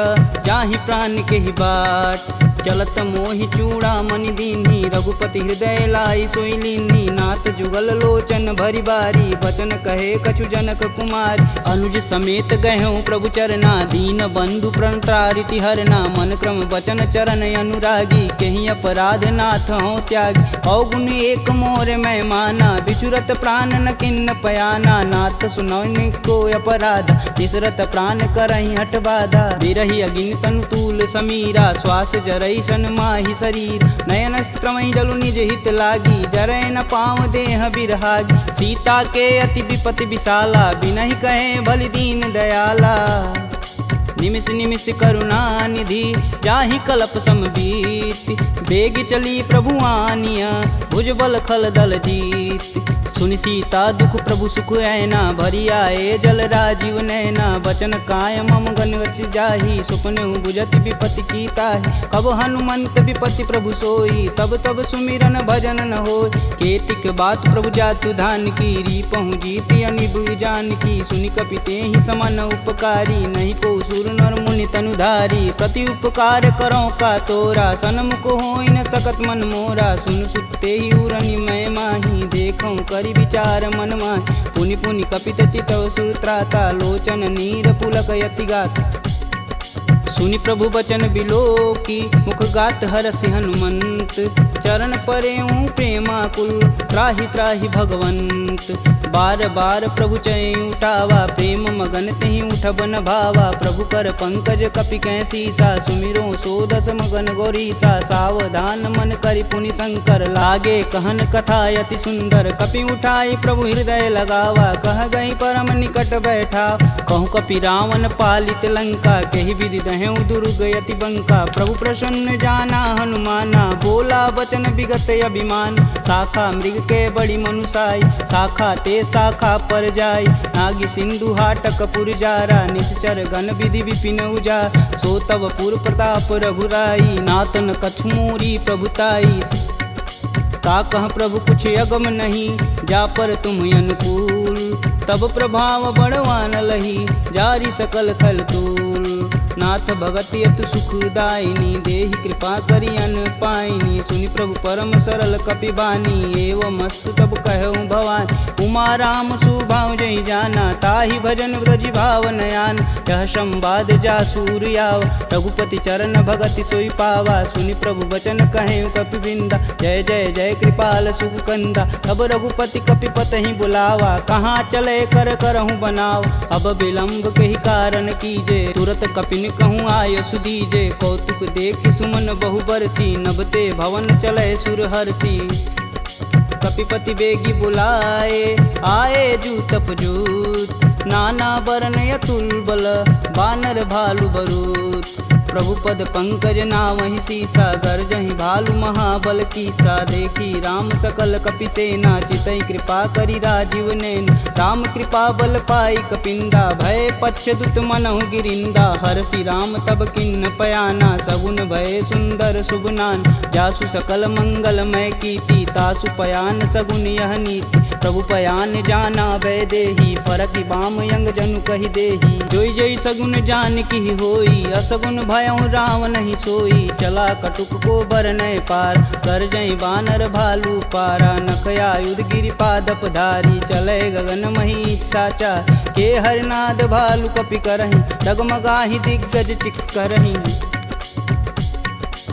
जाहि प्राण के ही बाट। चलत मोहि चूड़ा मनि दीन्ही रघुपति हृदय लाई सोई लीन्ही। नाथ जुगल लोचन भरी बारी बचन कहे कछु जनक कुमार। अनुज समेत गहूँ प्रभु चरना दीन बंधु प्रणतारिति हरना। मन क्रम बचन चरण अनुरागी कहीं अपराध नाथ हो त्यागी। अवगुण एक मोर मैं माना बिचुरत प्राण न किन्न पयाना। नाथ सुनौनि को अपराध निसरत प्राण करहि हठ बाधा। बिरहि अगिन तनु तूल समीरा श्वास जरई सन माहि शरीर। नयन स्त्रमहि जलु निज हित लागी जरै न पाँव देह बिरहागी। सीता के अति विपति विशाला बिनहि कहे बलि दीन दयाला। निमिष निमिष करुणा निधि जाहि कलप समबीत। बेग चली प्रभु आनिया भुजबल खल दल जीत। सुनि सीता दुख प्रभु सुख ऐना भरी आए जल राजीव नैना। बचन काय मम गन गच जाहि सुपने बुझत विपति की ताहि। कब हनुमंत विपति प्रभु सोई तब तब सुमिरन भजन न होय। केतिक बात प्रभु जातु धान की रीपहु जीति अनिब जान की। सुनि कपि तेहि समन उपकारी नहीं को सुर नर मुनि तनुधारी। प्रति उपकार करो का तोरा सनमुख होई न सकत मन मोरा। सुन सुते ही उरनि मैं माही देखऊँ करि विचार मन माहि। पुनि पुनि कपित चितव सुत्राता लोचन नीर पुलक यति गाता। सुनि प्रभु बचन बिलोकी मुख गात हरसि हनुमंत। चरण परेऊँ प्रेमाकुल त्राहि त्राहि भगवंत। बार बार प्रभु चै उठावा प्रेम मगन तेहि उठब न भावा। प्रभु कर पंकज कपि कैसीसा सुमिरो सोदस मगन गौरीसा। सावधान मन करि पुनि शंकर लागे कहन कथा अति सुंदर। कपि उठाई प्रभु हृदय लगावा कह गई परम निकट बैठा। कहूँ कपि रावण पालित लंका केहि विधि दहें दुर्ग यति बंका। प्रभु प्रसन्न जाना हनुमाना बोला वचन विगत अभिमान। शाखा मृग के बड़ी मनुसाई शाखा ते शाखा पर जाई। नागी सिंधु हाटक पुर जारा निश्चर गण विधि विपिन उजा। सो तब पुर प्रताप रघुराई नातन कछुमूरी प्रभुताई। का कह प्रभु कुछ अगम नहीं जा पर तुम अनुकूल। तब प्रभाव बड़वान लही जारी सकल खल तूल। नाथ भगति अतु सुखदायिनी देहि कृपा करि अन पाइनी। सुनि प्रभु परम सरल कपि बानी एवं मस्तु तब कहऊँ भवानी। उमा राम सुभाव जहि जाना ताहि भजन ब्रज भाव नयान। यह संवाद जा सूर्याव रघुपति चरण भगति सोई पावा। सुनि प्रभु बचन कहें कपि बिंदा जय जय जय कृपाल सुख कंदा। अब रघुपति कपि पतहि बुलावा कहाँ चले कर करहूँ बनाव। अब विलंब के ही कारण कीजे तुरत कपिन कहूँ आय सुदीजे। कौतुक देख सुमन बहु बरसी नभते भवन चले सुर हर्षि। कपिपति बेगी बुलाए आए जूत पजूत। नाना वर्ण अतुल बल बानर भालु बरूत। प्रभु पद पंकज नावहि सीसा गर्जहि भालु महाबल कीसा। देखी राम सकल कपि सेना चितई कृपा करि राजीव नैन। राम कृपा बल पाई कपिंदा भय पश्चदुत मनहु गिरिंदा। हरसि राम तब किन्न पयाना सगुन भय सुंदर शुभनान। जासु सकल मंगलमय कीर्ति तासु पयान सगुन यह नीति। प्रभु पयान जाना भय देही फरकि बाम यंग जनु कहि देही। जोई जोई सगुन जान की होई असगुन भयउ राम नहीं सोई। चला कटुक को बरनय पार कर जई बानर भालू पारा। नखया युध गिरि पादप धारी चले गगन मही साचा। के हरनाद भालू कपि करहि डगमगाहि दिग्गज चिक करहि।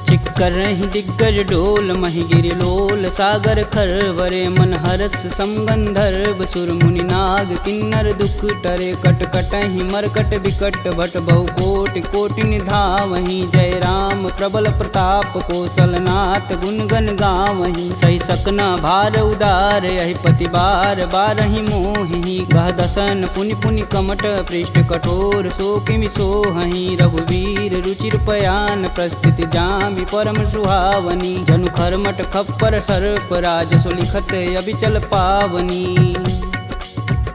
चिक कर रही दिग्गज डोल महिगिरि लोल सागर खरवरे मन हरस समगंधर्व सुर मुनि नाग किन्नर दुख टरे कट कटहि मरकट विकट भट बहु कोटि कोटि निधावहि जय राम प्रबल प्रताप कौशलनाथ गुण गण गावहि सही सकना भार उदार यही पति बार बारहि मोहि गह दसन पुनि पुनि कमट पृष्ठ कठोर सो किमि सोहहि रघुवीर रुचिर पयान प्रस्थिति जामि परम सुहावनी जनु खरमट खप्पर सर्प राजसु लिखत अबिचल पावनी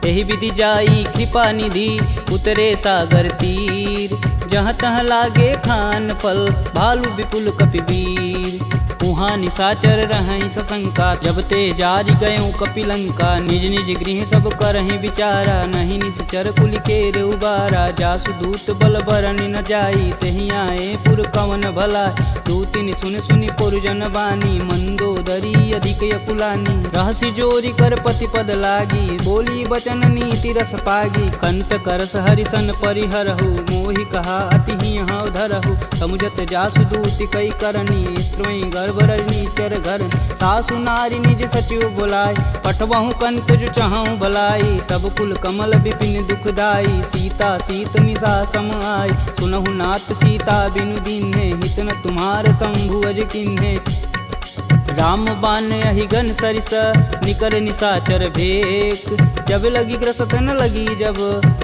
एहि विधि जाई कृपा निधि उतरे सागर तीर जहाँ तहाँ लागे खान फल भालू विपुल कपिवीर उहाँ निशाचर रहहि सशंका जब ते जारि गयों कपिलंका निज निज गृह सब करहि विचारा नहीं निश्चर कुलिकेर उबारा जासु दूत बल बरनि न जाई तेहि आए पुर कवन भला दूतिन सुन सुनि पुरजन बानी मंदोदरी अधिक यकुलानी रहसि जोरी कर पति पद लागी बोली बचन नीति रस पागी कंत करस हरिसन परिहरहु मोहि कहा अति ही हव धरहु समुझत जासु दूति कई करनी स्त्रोई गर्भ रजनी चर घर तासु नारी निज सचिव बुलाय पठबहु कंत जो चाहूं भलाई तब कुल कमल विपिन दुखदाई सीता सीत निशा सम आय सुनहु नाथ सीता बिनु दीन्हे हित न तुम्हार शंभु अज किन्हे राम बान अहिगन सरिस निकर निशाचर भेक जब लगी ग्रसत न लगी जब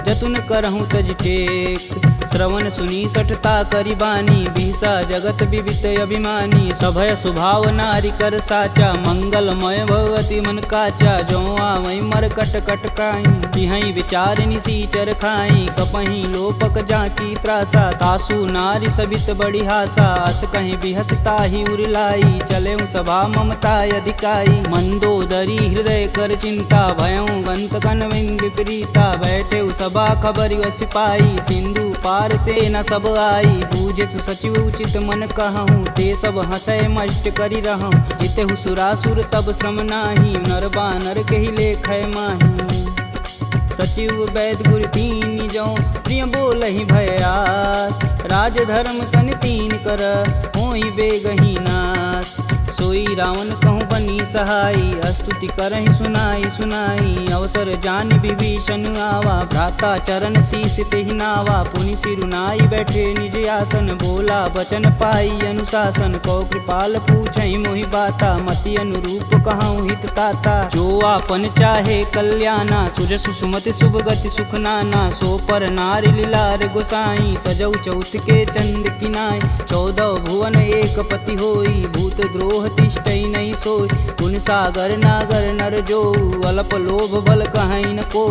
जतुन करहूँ तज टेक श्रवण सुनी सठता करी बानी बिहसा जगत विवित अभिमानी सभय स्वभाव नारी कर साचा मंगलमय भगवती मन काचा जो आवई मर कट कट काई तिहई विचार निसीचर खाई कपही लोपक जाकी त्रासा तासु नारी सबित बड़ी हासा अस कहीं बिहसता ही उरलाई चले सभा ममता अधिकाई मंदोदरी हृदय कर चिंता भयं गंत कनविंद विपरीता बैठे सभा खबर सिपाही सिंधु पार से न सब आई बूझे सचिव उचित मन कहूँ ते सब हंसय मष्ट करी रहूँ जिते सुरासुर तब श्रम नाही नर बानर के ही लेख माही सचिव वैद गुर तीन जो प्रिय बोल ही भयास राज धर्म तन तीन कर होई बेगही नास सोई रावण कहूँ बनी सहाई स्तुति करहि सुनाई सुनाई अवसर जान विभीषण आवा भ्राता चरण शीस तेहि नावा पुनि सिरुनाई बैठे निज आसन बोला बचन पाई अनुशासन कौ कृपाल पूछहि मोहि बाता मति अनुरूप कहूँ हित ताता जो आपन चाहे कल्याणा सुजसु सुमति शुभ गति सुख नाना सो पर नारी लीलार गोसाई तजौ चौथ के चंद किनाय 14 भुवन एक पति होई भूत द्रोह तिष्ठई नहीं सोई गुण सागर नागर नर जो अल्प लोभ बल कहीं न को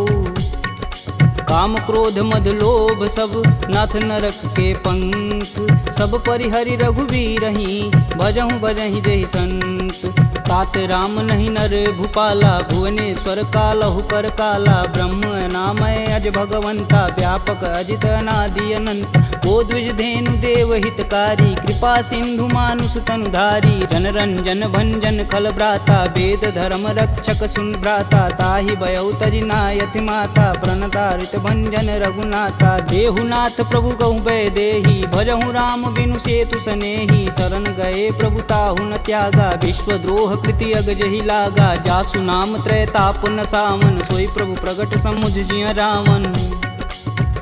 काम क्रोध मद लोभ सब नाथ नरक के पंख सब परिहरि रघुवीरहि भजहु भजहि जहि संत तात राम नहीं नर भूपाला भुवनेश्वर कालहु कर काला ब्रह्म नामय अज भगवंता व्यापक अजित अनादि अनंत को द्विज धेनु देव हितकारी कृपा सिंधु मानुष तनुधारी जन रंजन भंजन खल भ्राता वेद धर्म रक्षक सुन भ्राता ताहि भयउ तजि नायति माता प्रणतारित भंजन रघुनाथा देहुनाथ प्रभु कहु भय देहि भजहु राम बिनु सेतु सनेहि शरण गए प्रभु ताहु न त्यागा विश्वद्रोह कृति अगजहि लागा जासु नाम त्रैताप न सावन सोई प्रभु प्रगट समुझ जिय रावण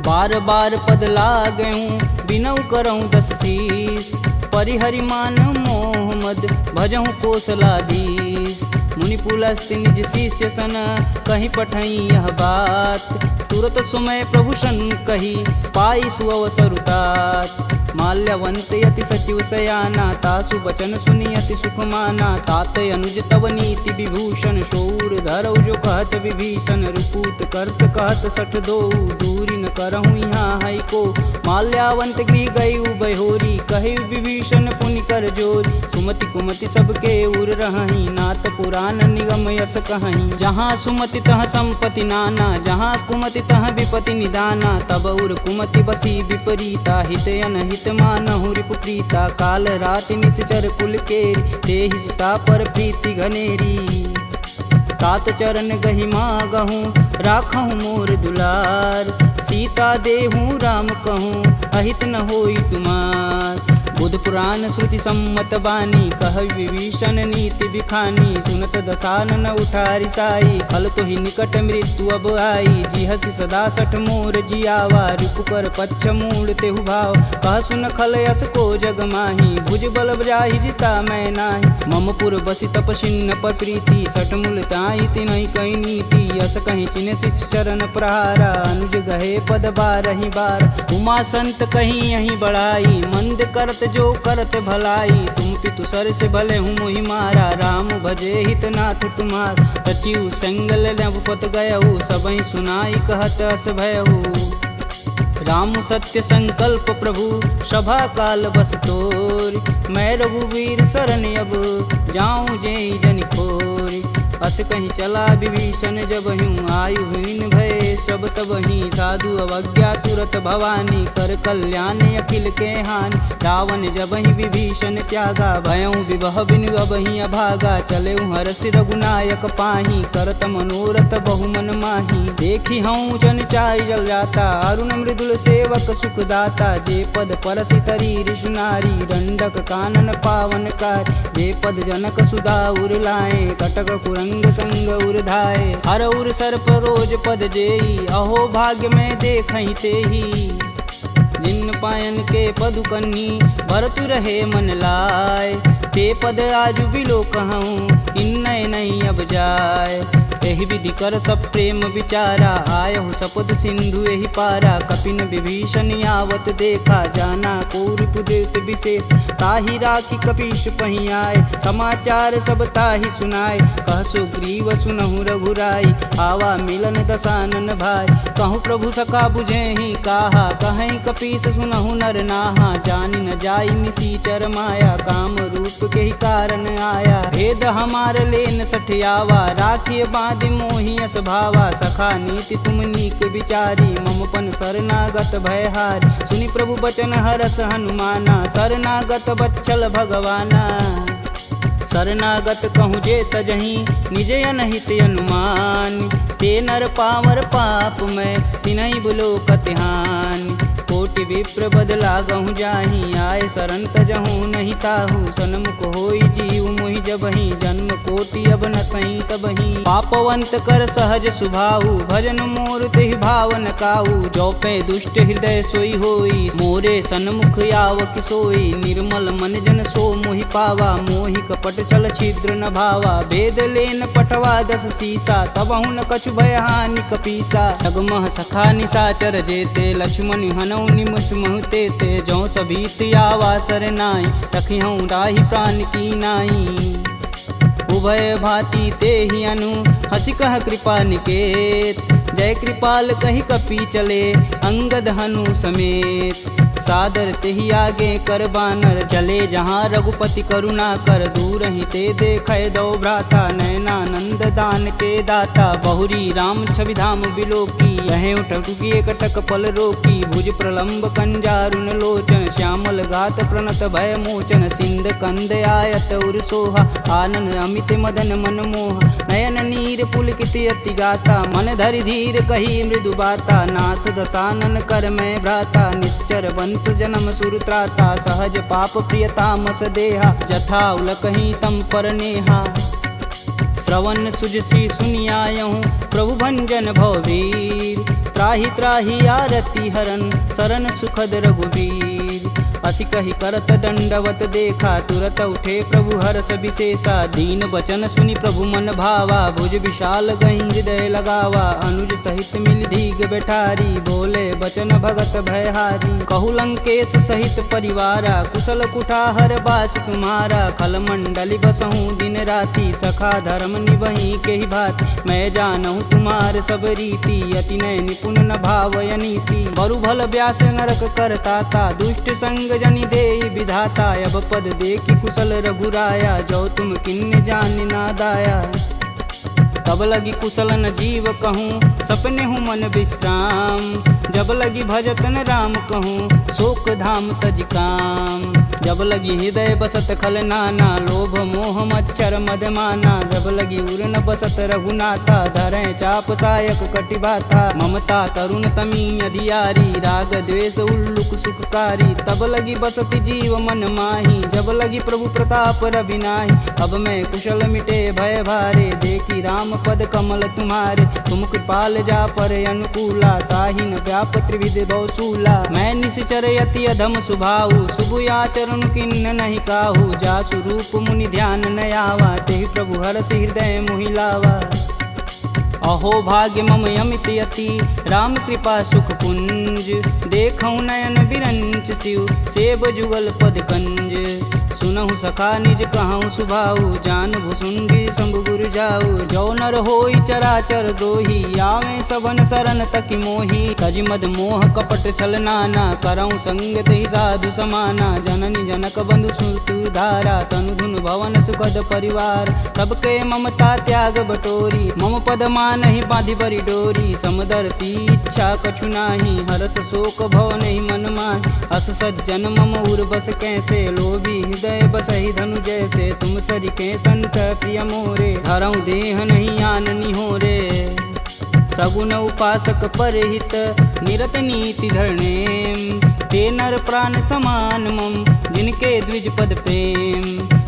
बार बार पद लागऊं बिनऊ करऊं 10 शीस परिहरि मान मोह मद भजहु कौशलाधीश मुनि पुलस्त निज शिष्य सन कहीं पठई यह बात तुरत सुमय प्रभु सन कही पाई सुअवसरुतात माल्यवंत यति सचिव सयाना तासु बचन सुनियति सुख माना तात अनुज तव नीति विभूषण शौर धरौ जो कहत विभीषण रुपूत करस कहत सठ दो दूरी न करहूँ यहाँ है को माल्यावंत गृह गई बहोरी कहे विभीषण पुनि कर जोरी सुमति कुमति सबके उर रही नाथ पुराण निगम यस कहीं जहाँ सुमति तह संपत्ति नाना जहाँ कुमति तह विपति निदाना तब उर कुमति बसी विपरीता हित अनहित मानहु रिपुप्रीता काल राति निश्चर कुल केरी तेहि सीता पर प्रीति घनेरी तात चरण गहि मागहूँ राखहूँ मोर दुलार सीता देहूँ राम कहूँ अहित न होई तुमार बुध पुराण श्रुति सम्मत बानी, कह विभीषण नीति बिखानी। सुनत दसानन उठारी साई, खल तो ही निकट मृत्यु अब आई। जिहसि सदा सठ मोर जियावा, रिपुकर पच्छ मूड तेहु भाव। कह सुन खल यस को जग माही, भुज बल जाहि जिता मैं नाही। मम पुर बसि तपसिन्न पर प्रीति, सठ मूल ताहि तिनहि कही नीति। यस कहीं चिन्ह शिष चरण प्रहारा, अनुज गहे पद बारहि बार। उमा संत कहीं यहीं बढ़ाई, मंद करत जो करत भलाई। तुम पितु सर से भले हूँ मोहि मारा, राम भजे हितनाथ तुम्हार। सचिव संगल नवपत गयहु, सबहि सुनाई कहत अस भयहु। राम सत्य संकल्प प्रभु, सभा काल बस तोरि। मैं रघुवीर शरण अब, जाऊं जेहि जनि खोरि। अस कहीं चला विभीषण जब हूँ, आयुहीन भय सब तब ही। साधु अवज्ञा तुरत भवानी, कर कल्याण अखिल के हानि। रावण जब ही विभीषण त्यागा, भयऊँ विवह बिनु अब ही अभागा। चले हरष रघुनायक पाही, करत मनोरथ बहुमन माही। देखी हूँ जन चारि जल जाता, अरुण मृदुल सेवक सुखदाता। जे पद परसि तरी ऋषि नारी, दंडक कानन पावन कार। जे पद जनक सुधा उर लाए, कटक कुरंग संग उर धाये। हर उर सर्प रोज पद जेई, अहो भाग्य में देखहि तेहि। जिन पायन के पदु कन्ही, भरतु रहे मन लाय। ते पद आजु बिलो कहूँ, इन्नय नहीं अब जाय। एहि विधि कर सब प्रेम विचारा, आयहु सपद सिंधु एहि पारा। कपिन विभीषण आवत देखा, जाना कौरव देत विशेष। ताहि राखी कपीश पही आए, समाचार सब ताहि सुनाए। कह सुग्रीव सुनहु रघुराई, आवा मिलन दसानन भाई। कहूँ प्रभु सखा बुझेहि काहा, कहीं कपीस सुनहु नर नाहा। जानि न जाई निसीचर माया, काम रूप के ही कारण आया। भेद हमार लेन सठियावा, राखिय बांधि मोहि यस भावा। सखा नीति तुम नीक विचारी, मम पन शरणागत भयहारी। सुनि प्रभु बचन हरस हनुमाना, शरणागत बच्चल भगवाना। शरणागत कहूँ जे तजहि, निज अनहित अनुमान। ते नर पावर पाप में, तिन्हि बुलोकत हानि। कोटि विप्र बदला गहूँ जाहि, आय शरण तजहूँ नहीं ताहू। सन्मुख होई जीव मोहि जबहि, जन्म कोटि अब न सही तबहि। पापवंत कर सहज सुभाहु, भजन मोर तेहि भावन काहू। जो पे दुष्ट हृदय सोई होई, मोरे सन्मुख आव किसोई। निर्मल मन जन सो मोहि पावा, मोहि कपट छल छिद्र न भावा। भेद लेन पटवा दस सीसा, तबहु न कछु भय हानि कपीसा। जगमह सखा निशाचर जेते, लक्ष्मण हनौ निमस महते ते। जौ सभीत आवा सरनाई, तखिहूँ राहि प्राण की नाई। उभय भांति ते ही अनु, हंसी कह कृपा निकेत। जय कृपाल कही कपी चले, अंगद हनु समेत। सादर तेहि आगे कर बानर, चले जहाँ रघुपति करुणा कर। दूर ही ते देखे दो भ्राता, नयनानंद दान के दाता। बहुरी राम छवि धाम बिलोकी, यह उठुकी कटक पल रोकी। भुज प्रलंब कंजारुन लोचन, श्यामल गात प्रणत भय मोचन। सिंध कंद आयत उर सोहा, आनन अमित मदन मन मोह। नयन नीर पुलकित अति गाता, मन धरि धीर कही मृदु बाता। नाथ दसानन कर मैं भ्राता, निश्चर वंश जन्म सुर त्राता। सहज पाप प्रियतामस देहा, जथा उलकहि तम पर नेहा। श्रवण सुजसी सुनियायहूँ, प्रभु भंजन भववीर। त्राहि त्राहि आरती हरन, शरण सुखद रघुवीर। असी कही करत दंडवत देखा, तुरत उठे प्रभु हर्ष विशेषा। दीन वचन सुनि प्रभु मन भावा, भुज विशाल गहि हृदय लगावा। अनुज सहित मिल धीग बैठारी, बोले बचन भगत भयहारी। कहु लंकेश सहित परिवारा, कुशल कुठाहर बास तुम्हारा। खल मंडली बसहूँ दिन राति, सखा धर्म निबहि के ही भात। मैं जानहूँ तुम्हार सब रीति, अति नय निपुण न भावय नीति। बरु भल व्यास नरक करताता, दुष्ट संग जनि देई विधाता। अब पद देखि कुशल रघुराया, जो तुम किन्ने जान ना दाया। तब लगी कुशल न जीव कहूँ, सपने हूँ मन विश्राम। जब लगी भजतन राम कहूँ, शोक धाम तज काम। जब लगी हृदय बसत खल नाना, लोभ मोह मच्छर मदमाना। जब लगी उर न बसत रघुनाथा, धरें चाप सायक कटिबाथा। ममता तरुण तमी अधियारी, राग द्वेष उल्लुक सुखकारी। तब लगी बसत जीव मन माही, जब लगी प्रभु प्रताप रविनाही। अब मैं कुशल मिटे भय भारे, देखी राम पद कमल तुम्हारे। तुम कृपाल जा पर अनुकूला, ताहि न व्याप त्रिविध बहुसूला। मैं निश्चर यति अधम सुभाऊ, शुभ आचरण किन्न नहीं काहू। जासु रूप मुनि ध्यान न आवा, तेहि प्रभु हरषि हृदय मोहि लावा। अहो भाग्य मम यमित यति, राम कृपा सुख कुंज। देखऊँ नयन बिरंच शिव, सेब जुगल पद कंज। सुनहु सखा निज कहूँ सुभाऊ, जान भुसुंडी शंभु गुरु जाऊ। जो नर होई चराचर द्रोही, आवे सबन शरण तकि मोही। तज मद मोह कपट छल नाना, करऊँ संगत ही साधु समाना। जननी जनक बंधु सुत धारा, तनु धुन भवन सुखद परिवार। सबके ममता त्याग बटोरी, मम पद मानहि बांधि बरी डोरी। समदर्शी इच्छा कछु नाही, हरस शोक भव नहीं मन माहि। अस सज्जन मम उर बस कैसे, लोभी हृदय बसहि धनु जैसे। तुम सरिके संत प्रिय मोरे, धरऊँ देह नहीं आननी हो रे। सगुन उपासक परहित, निरत नीति धरनेम। ते नर प्राण समान मम, जिनके द्विज पद प्रेम।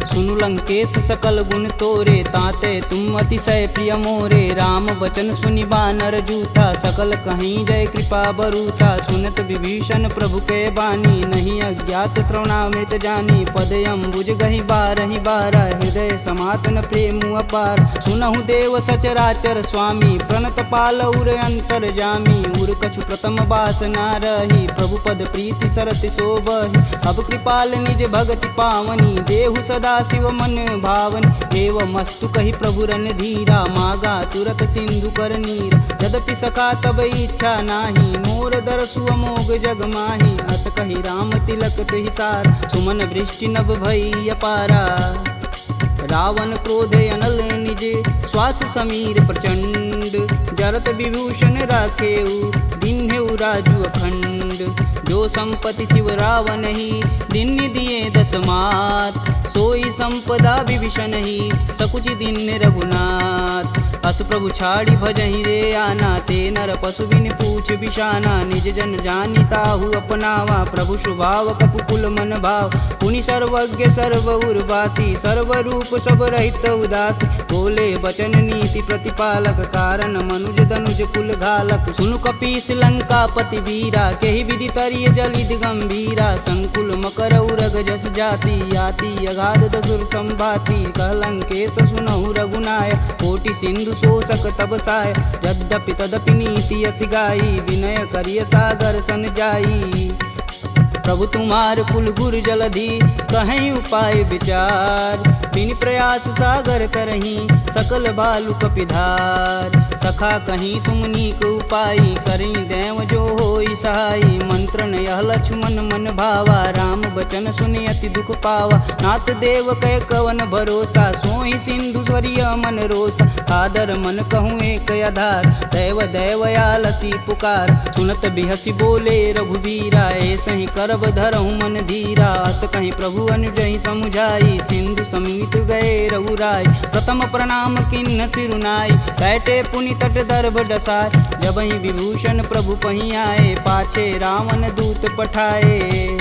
सुनु लंकेश सकल गुण तोरे, ताते तुम अतिशय प्रिय मोरे। राम बचन सुनि बानर जूथा, सकल कहीं जय कृपा बरूथा। सुनत विभीषण प्रभु के बानी, नहीं अज्ञात श्रवणामृत जानी। पद अम्बुज गहि बारहि बारा, हृदय समातन प्रेम अपार। सुनहु देव सचराचर स्वामी, प्रणत पाल उर अंतर जामी। उर कछु प्रथम बास ना रही, प्रभु पद प्रीति सरति शोभहि। अब कृपाल निज भगति पावनी, देहु सदा शिव मन भावनी। एवं मस्तु कही प्रभु रन धीरा, मागा तुरत सिंधु कर नीर। यद्यपि सखा तब इच्छा नाही, मोर दरसु अमोघ जग माही। अस कही राम तिलक तुहि सार, सुमन वृष्टि नभ भई अपारा। रावण क्रोधे अनल निज, श्वास समीर प्रचंड। जरत विभूषण राखेऊ, दिन्हेऊ राजु अखंड। जो संपत्ति शिव रावण ही, दिन दिए दस मात। सोई संपदा विभीषण ही, सकुच दिन रघुनाथ। अस प्रभु छाड़ी भजहि रे आना, ते नर पशु बिन पूछ बिशाना। निज जन जानि ताहु अपनावा, प्रभु स्वभाव कपुकुल मन भाव। पुनि सर्वज्ञ सर्व उर्वासी, सर्वरूप सब रहित उदासी। बोले बचन नीति प्रतिपालक, कारण मनुज धनुज कुल घालक। सुनु कपीस लंकापति वीरा, केहि विधि तरिय जलिद गंभीरा। संकुल मकर उरग जस जाति, याति अगाध दसुर संभाति। कह लंकेश सुनहु रघुनाय, कोटि सिंधु शोषक तब साय। यद्यपि तदपि नीति यस गाई, विनय करिय सागर सन जाई। प्रभु तुम्हार कुल गुर जलधि, कहीं उपाय विचार। बिन प्रयास सागर तरही, सकल बालु कपिधार। सखा कहीं तुम नीक उपाय, करी देव जो होई सहाई। मंत्र न यह लक्ष्मण मन भावा, राम बचन सुनि अति दुख पावा। नाथ देव कह कवन भरोसा, सोहि सिंधु स्वरिय मन रोसा। सादर मन कहूँ एक आधार, दैव दैवयालसी पुकार। सुनत बिहसी बोले रघुबीरा, ऐसे ही करब धरहु मन धीरा। अस कहीं प्रभु अनुजहि समुझाई, सिंधु समीत गए रघुराय। प्रथम प्रणाम किन्न सिरुनाई, बैठे पुनि तट दर्भ डसाय। जब ही विभूषण प्रभु पही आए, पाछे रावण दूत पठाए।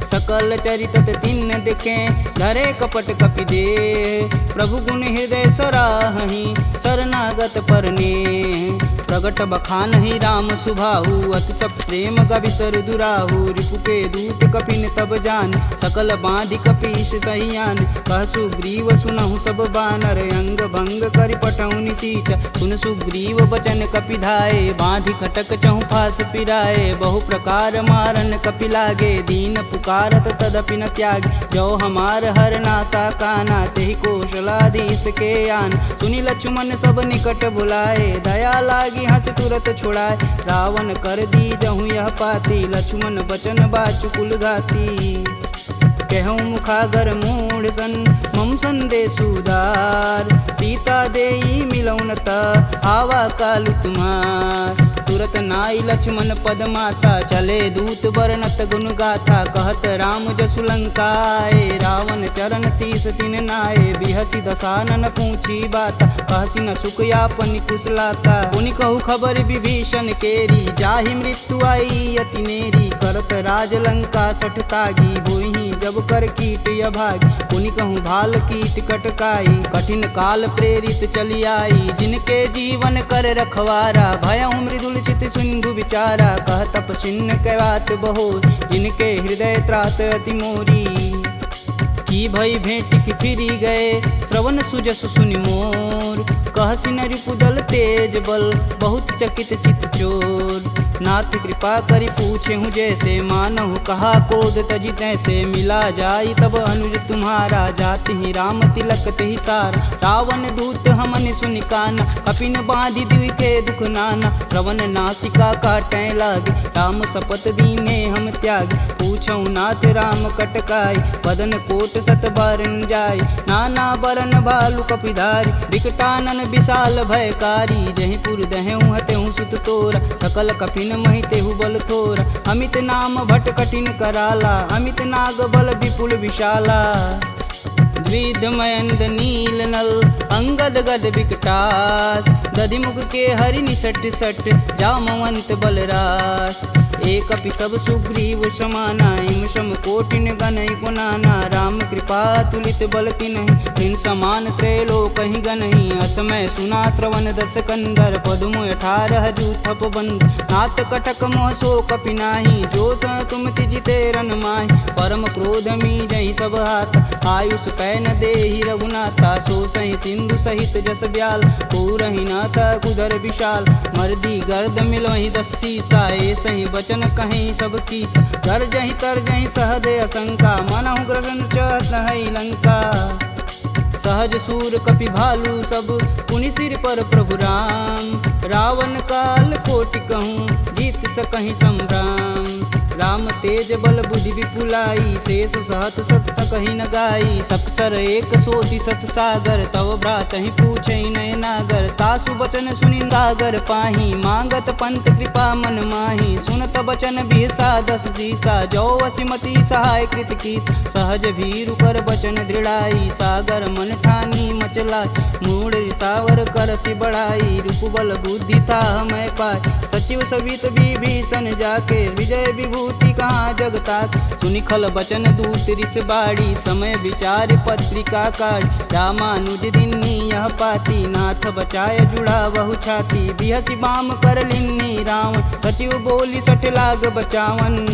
सकल चरितत तिन्न दिखे, धरे कपट कपि दे। प्रभु गुण हृदय सराहहि, शरणागत परने। प्रगट बखानहि राम सुभाहु, अति सब प्रेम गविसर दुराहु। रिपु के दूत कपिन तब जान, सकल बांधि कपीश तहियान। कह सुग्रीव सुनहु सब बानर, अंग भंग करि पठौनि निसीच। सुन सुग्रीव बचन कपि धाये, बांधि खटक चहु फास पिराए। बहु प्रकार मारन कपि लागे, दीन पुकारत तदपि न त्यागे। जो हमार हर नासा काना, तेहि कौशलाधीश के आन। सुनि लक्ष्मण सब निकट बुलाए, दया लागी हंस तुरत छुड़ाए। रावण कर दी जहु यह पाती, लक्ष्मण बचन बाचु कुल घाती। कहूँ मुखागर मूढ़ सन, मम संदेश उदार। सीता देई मिलौन त, आवा कालु तुम्हार। तुरत नाई लक्ष्मण पद माता, चले दूत बरनत गुण गाथा। कहत राम जसु लंकाए, रावण चरण शीस तिन नाए। बिहसी दसानन पूछी बात, कहसी न सुख यापन कुशलाता। पुनि कहु खबर विभीषण केरी, जाहि मृत्यु आई अति नेरी। करत राज लंका सठ तागी, होहि जब कर कीट अभागी। पुनि कहूँ भाल कीट कटकाई, कठिन काल प्रेरित चली आई। जिनके जीवन कर रखवारा, भयउ मृदुल चित सिंधु विचारा। कह तपसिन्न कै बात बहो, जिनके हृदय त्रात अति मोरी। की भई भेंट की फिरी गए, श्रवण सुजसु सुनि मोर। कहसी न रिपुदल तेज बल, बहुत चकित चित चोर। नाथ कृपा करि पूछे हूँ जैसे, मानहु कहा क्रोध तजि तैसे। मिला जाई तब अनुज तुम्हारा, जाति ही राम तिलक तेहि सार। रावण दूत हमन सुनि काना, कपिन बांधि दिवि के दुख नाना। श्रवण नासिका काटै लागे, राम शपथ दीने हम त्यागे। पूछौ नाथ राम कटकाई, बदन कोट सत बारन जाय। नाना बरन भालु कपिधारी, विकटानन विशाल भयकारी। जहीं पुर दहु हतेहु सुत तोरा, सकल कपिन महितेहु बल थोरा। अमित नाम भट कठिन कराला, अमित नाग बल विपुल विशाला। द्विध मयंद नील नल, अंगद गद विकटास। दधिमुख के हरि निसट सट, जामवंत बलरास। एक अपि सब सुग्रीव समाना, इम सम कोटिन गनहि गुनाना। राम कृपा तुलित बल तिन्हि, तिन समान त्रैलोकहि गनहि। असमय सुना श्रवण दस कंदर, पदुम 18 जूथप बंद। नाथ कटक मोह सो कपि नाही, जो स तुम तिजिते रन माहि। परम क्रोध मीजहि सब हाथ, आयुष पै न देहि रघुनाथा। सो सहि सिंधु सहित जस ब्याल, पूरहि नाथा कुधर विशाल। मर्दी गर्द मिलहि 10 सीसा, सही बचन कहीं सब कीस। गर्जहि तरजहि सहदे असंका, मनहु ग्रसन चहत है लंका। सहज सूर कपि भालू सब, पुनि सिर पर प्रभु राम। रावण काल कोटि कहूँ, जीत सकहि संग्राम। राम तेज बल बुद्धि विपुलाई, शेष सहत सत सकहि न गाई। सकसर एक सोति सत सागर, तव भ्रातहि पूछै नय नागर। तासु बचन सुनि सागर पाही, मांगत पंत कृपा मन माही। सुनत बचन बिहसा 10 सीसा, जो वसिमति सहाय कृत कीस। सहज भीरु कर बचन दृढ़ाई, सागर मन ठानी मचला। मूढ़ रिसावर करसि बढ़ाई, रूप बल बुद्धि था मैं पाय। सचिव सवित विभीषण जाके, विजय विभूति कहाँ जगता। सुनि खल बचन दूत रिस बाड़ी, समय विचार पत्रिका काढ़। रामानुज दिन्नी यह पाती, नाथ बचाय जुड़ा बहु छाती। बिहसी बाम कर लिन्नी रावण, सचिव बोली सठ लाग बचावन।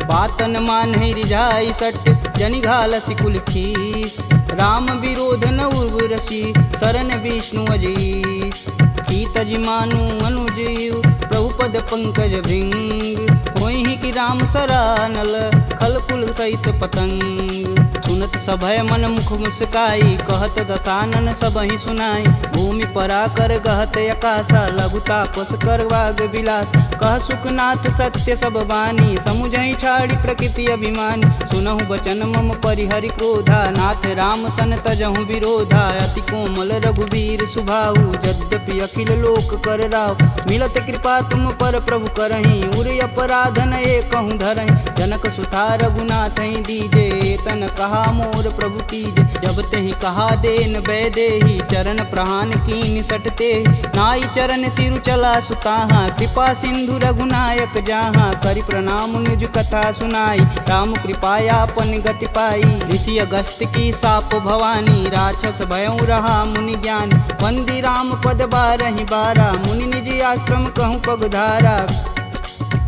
बातन मानहि रिझाई सट, जनि घालसि कुल खीस। राम विरोध न उर्वरसी, शरण विष्णु अजीस। की तजि मानु अनुजीव, प्रभु पद पंकज भृंग। होहि कि राम सरानल, खल कुल सहित पतंग। सुनत सभय मन मुख मुस्काई, कहत दसानन सबहि सुनाई। भूमि परा कर गहत आकाशा, लघुता पस कर वाग विलास। कह सुखनाथ सत्य सब बानी, समुझहि छाड़ी प्रकृति अभिमानी। सुनहु बचन मम परिहरि क्रोधा, नाथ राम सन तजहु विरोधा। अति कोमल रघुवीर सुभाऊ, यद्यपि अखिल लोक कर राव। मिलत कृपा तुम पर प्रभु करहि, उर अपराध न एकहु धरहि। जनक सुता रघुनाथ दीजे, तन कहा मोर प्रभु तीजे। जब तेहि कहा देन वैदेही, चरण प्रहान कीन सटते। नाई चरण सिरु चला सुताहा, कृपा सिंधु रघुनायक जहाँ। करि प्रणाम निज कथा सुनाई, राम कृपायापन गति पाई। ऋषि अगस्त की साप भवानी, राक्षस भयउ रहा मुनि ज्ञानी। वंदी राम पद 12 बारा, मुनि निज आश्रम कहूँ पगधारा।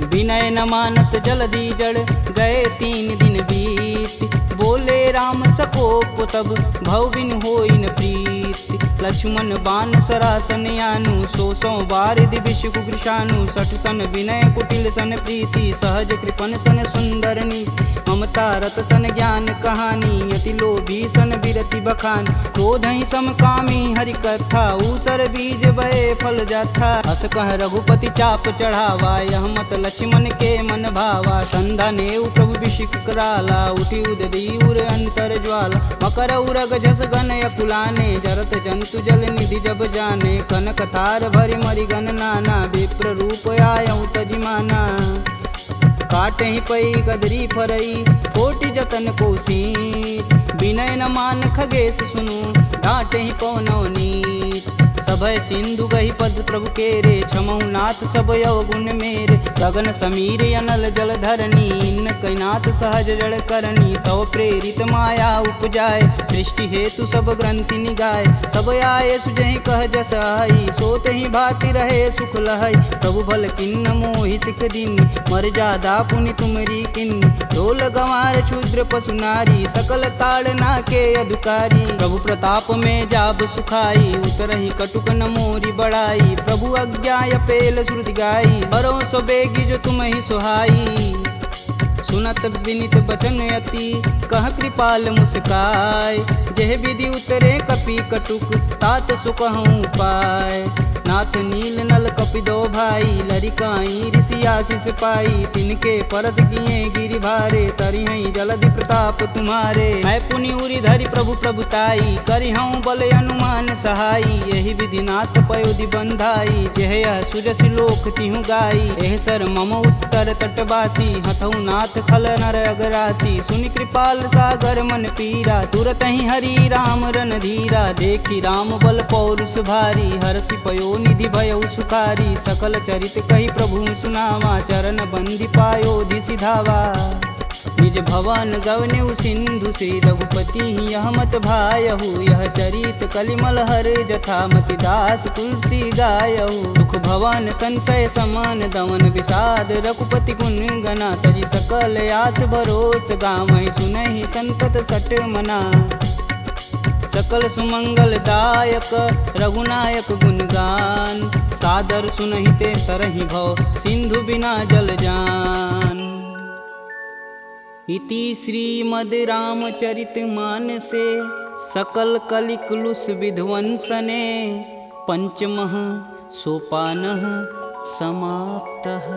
विनय न मानत जलधि जड़, गए 3 दिन बीत। बोले राम सकोप तब, भव बिन होई न प्रीत। लक्ष्मण बान सरासन यानु, 100 बार दिविश कुकृशानु। 60 सन विनय कुटिल सन प्रीति, सहज कृपन सन सुंदर नीति। ममता रत सन ज्ञान कहानी, अति लोभी सन विरति बखान। क्रोधहि समकामी हरि कथा, ऊसर बीज बए फल जाथा। अस कह रघुपति चाप चढ़ावा, यह मत लक्ष्मण के मन भावा। संधा नेउ प्रभु बिषिक कराला, उठी उददी उर अंतर ज्वाला। मकर उरग झस गन अकुलाने, जरत जंतु जल निधि जब जाने, कनक तार भरि मरिगन नाना, विप्र रूप आयऊ तजिमाना। काटे ही पई गदरी फरई, कोटि जतन कोसी, विनय न मान खगेश सुनु, डांटे ही पवनौ नीच। सभय सिंधु गही पद प्रभु केरे, छमहु नाथ सब अवगुण मेरे। गगन समीर अनल जल धरनी, इन कैनाथ सहज जड़ करनी। तव प्रेरित माया उपजाय, सृष्टि हेतु सब ग्रंथि निगाय। सब आये सुजहि कह जस आई, सोत ही भाति रहे सुख लहै। प्रभु भल किन्न मोहि सिख दीनी, मर्यादा पुनि तुमरी किन्नी। ढोल गंवार क्षुद्र पशु नारी, सकल ताड़ना के अधिकारी। प्रभु प्रताप में जाब सुखाई, उतरहि कटुक न मोरी बड़ाई। प्रभु अज्ञा पेल श्रुति गाई, बरो सो बेगी जो तुम ही सुहाई। सुनत विनित बचन अति, कह कृपाल मुस्काय। जेह विधि उतरे कपि कटुक, तात सुकहूँ पाय। नाथ नील नल कपि दो भाई, लरिकाई ऋषि आशीष पाई। तिनके परस किए गिरि भारे, तरिहै जलधि प्रताप तुम्हारे। मैं पुनि उरि धरि प्रभु प्रभुताई, करिहऊँ बल अनुमान सहाई। यही विधि नाथ पयोधि बंधाई, जेह यह सुजस लोक तिहु गाई। एह सर मम उत्तर तटवासी, हथऊ नाथ खल नर अगरासी। सुनि कृपाल सागर मन पीरा, तुरत ही हरि राम रन धीरा। देखी राम बल पौरुष भारी, हरषि पयो निधि भयउ सुखारी। सकल चरित कही प्रभु सुनावा, चरण बंदी पायोधि सिधावा। निज भवन गवनेउ सिंधु, श्री रघुपति यह मत भायहु। यह चरित कलिमल हर जथा, मति दास तुलसी गायहु। दुख भवन संशय समान, दमन विषाद रघुपति गुण गना। तजि सकल आस भरोस, गावहि सुनहि संतत सट मना। सकल सुमंगल दायक रघुनायक गुणगान, सादर सुनहि ते तरहि भव, सिंधु बिना जल जान। इति श्रीमद् रामचरित मानसे, सकल कलिकुलुष विध्वंसने। पंचमः सोपानः समाप्तः।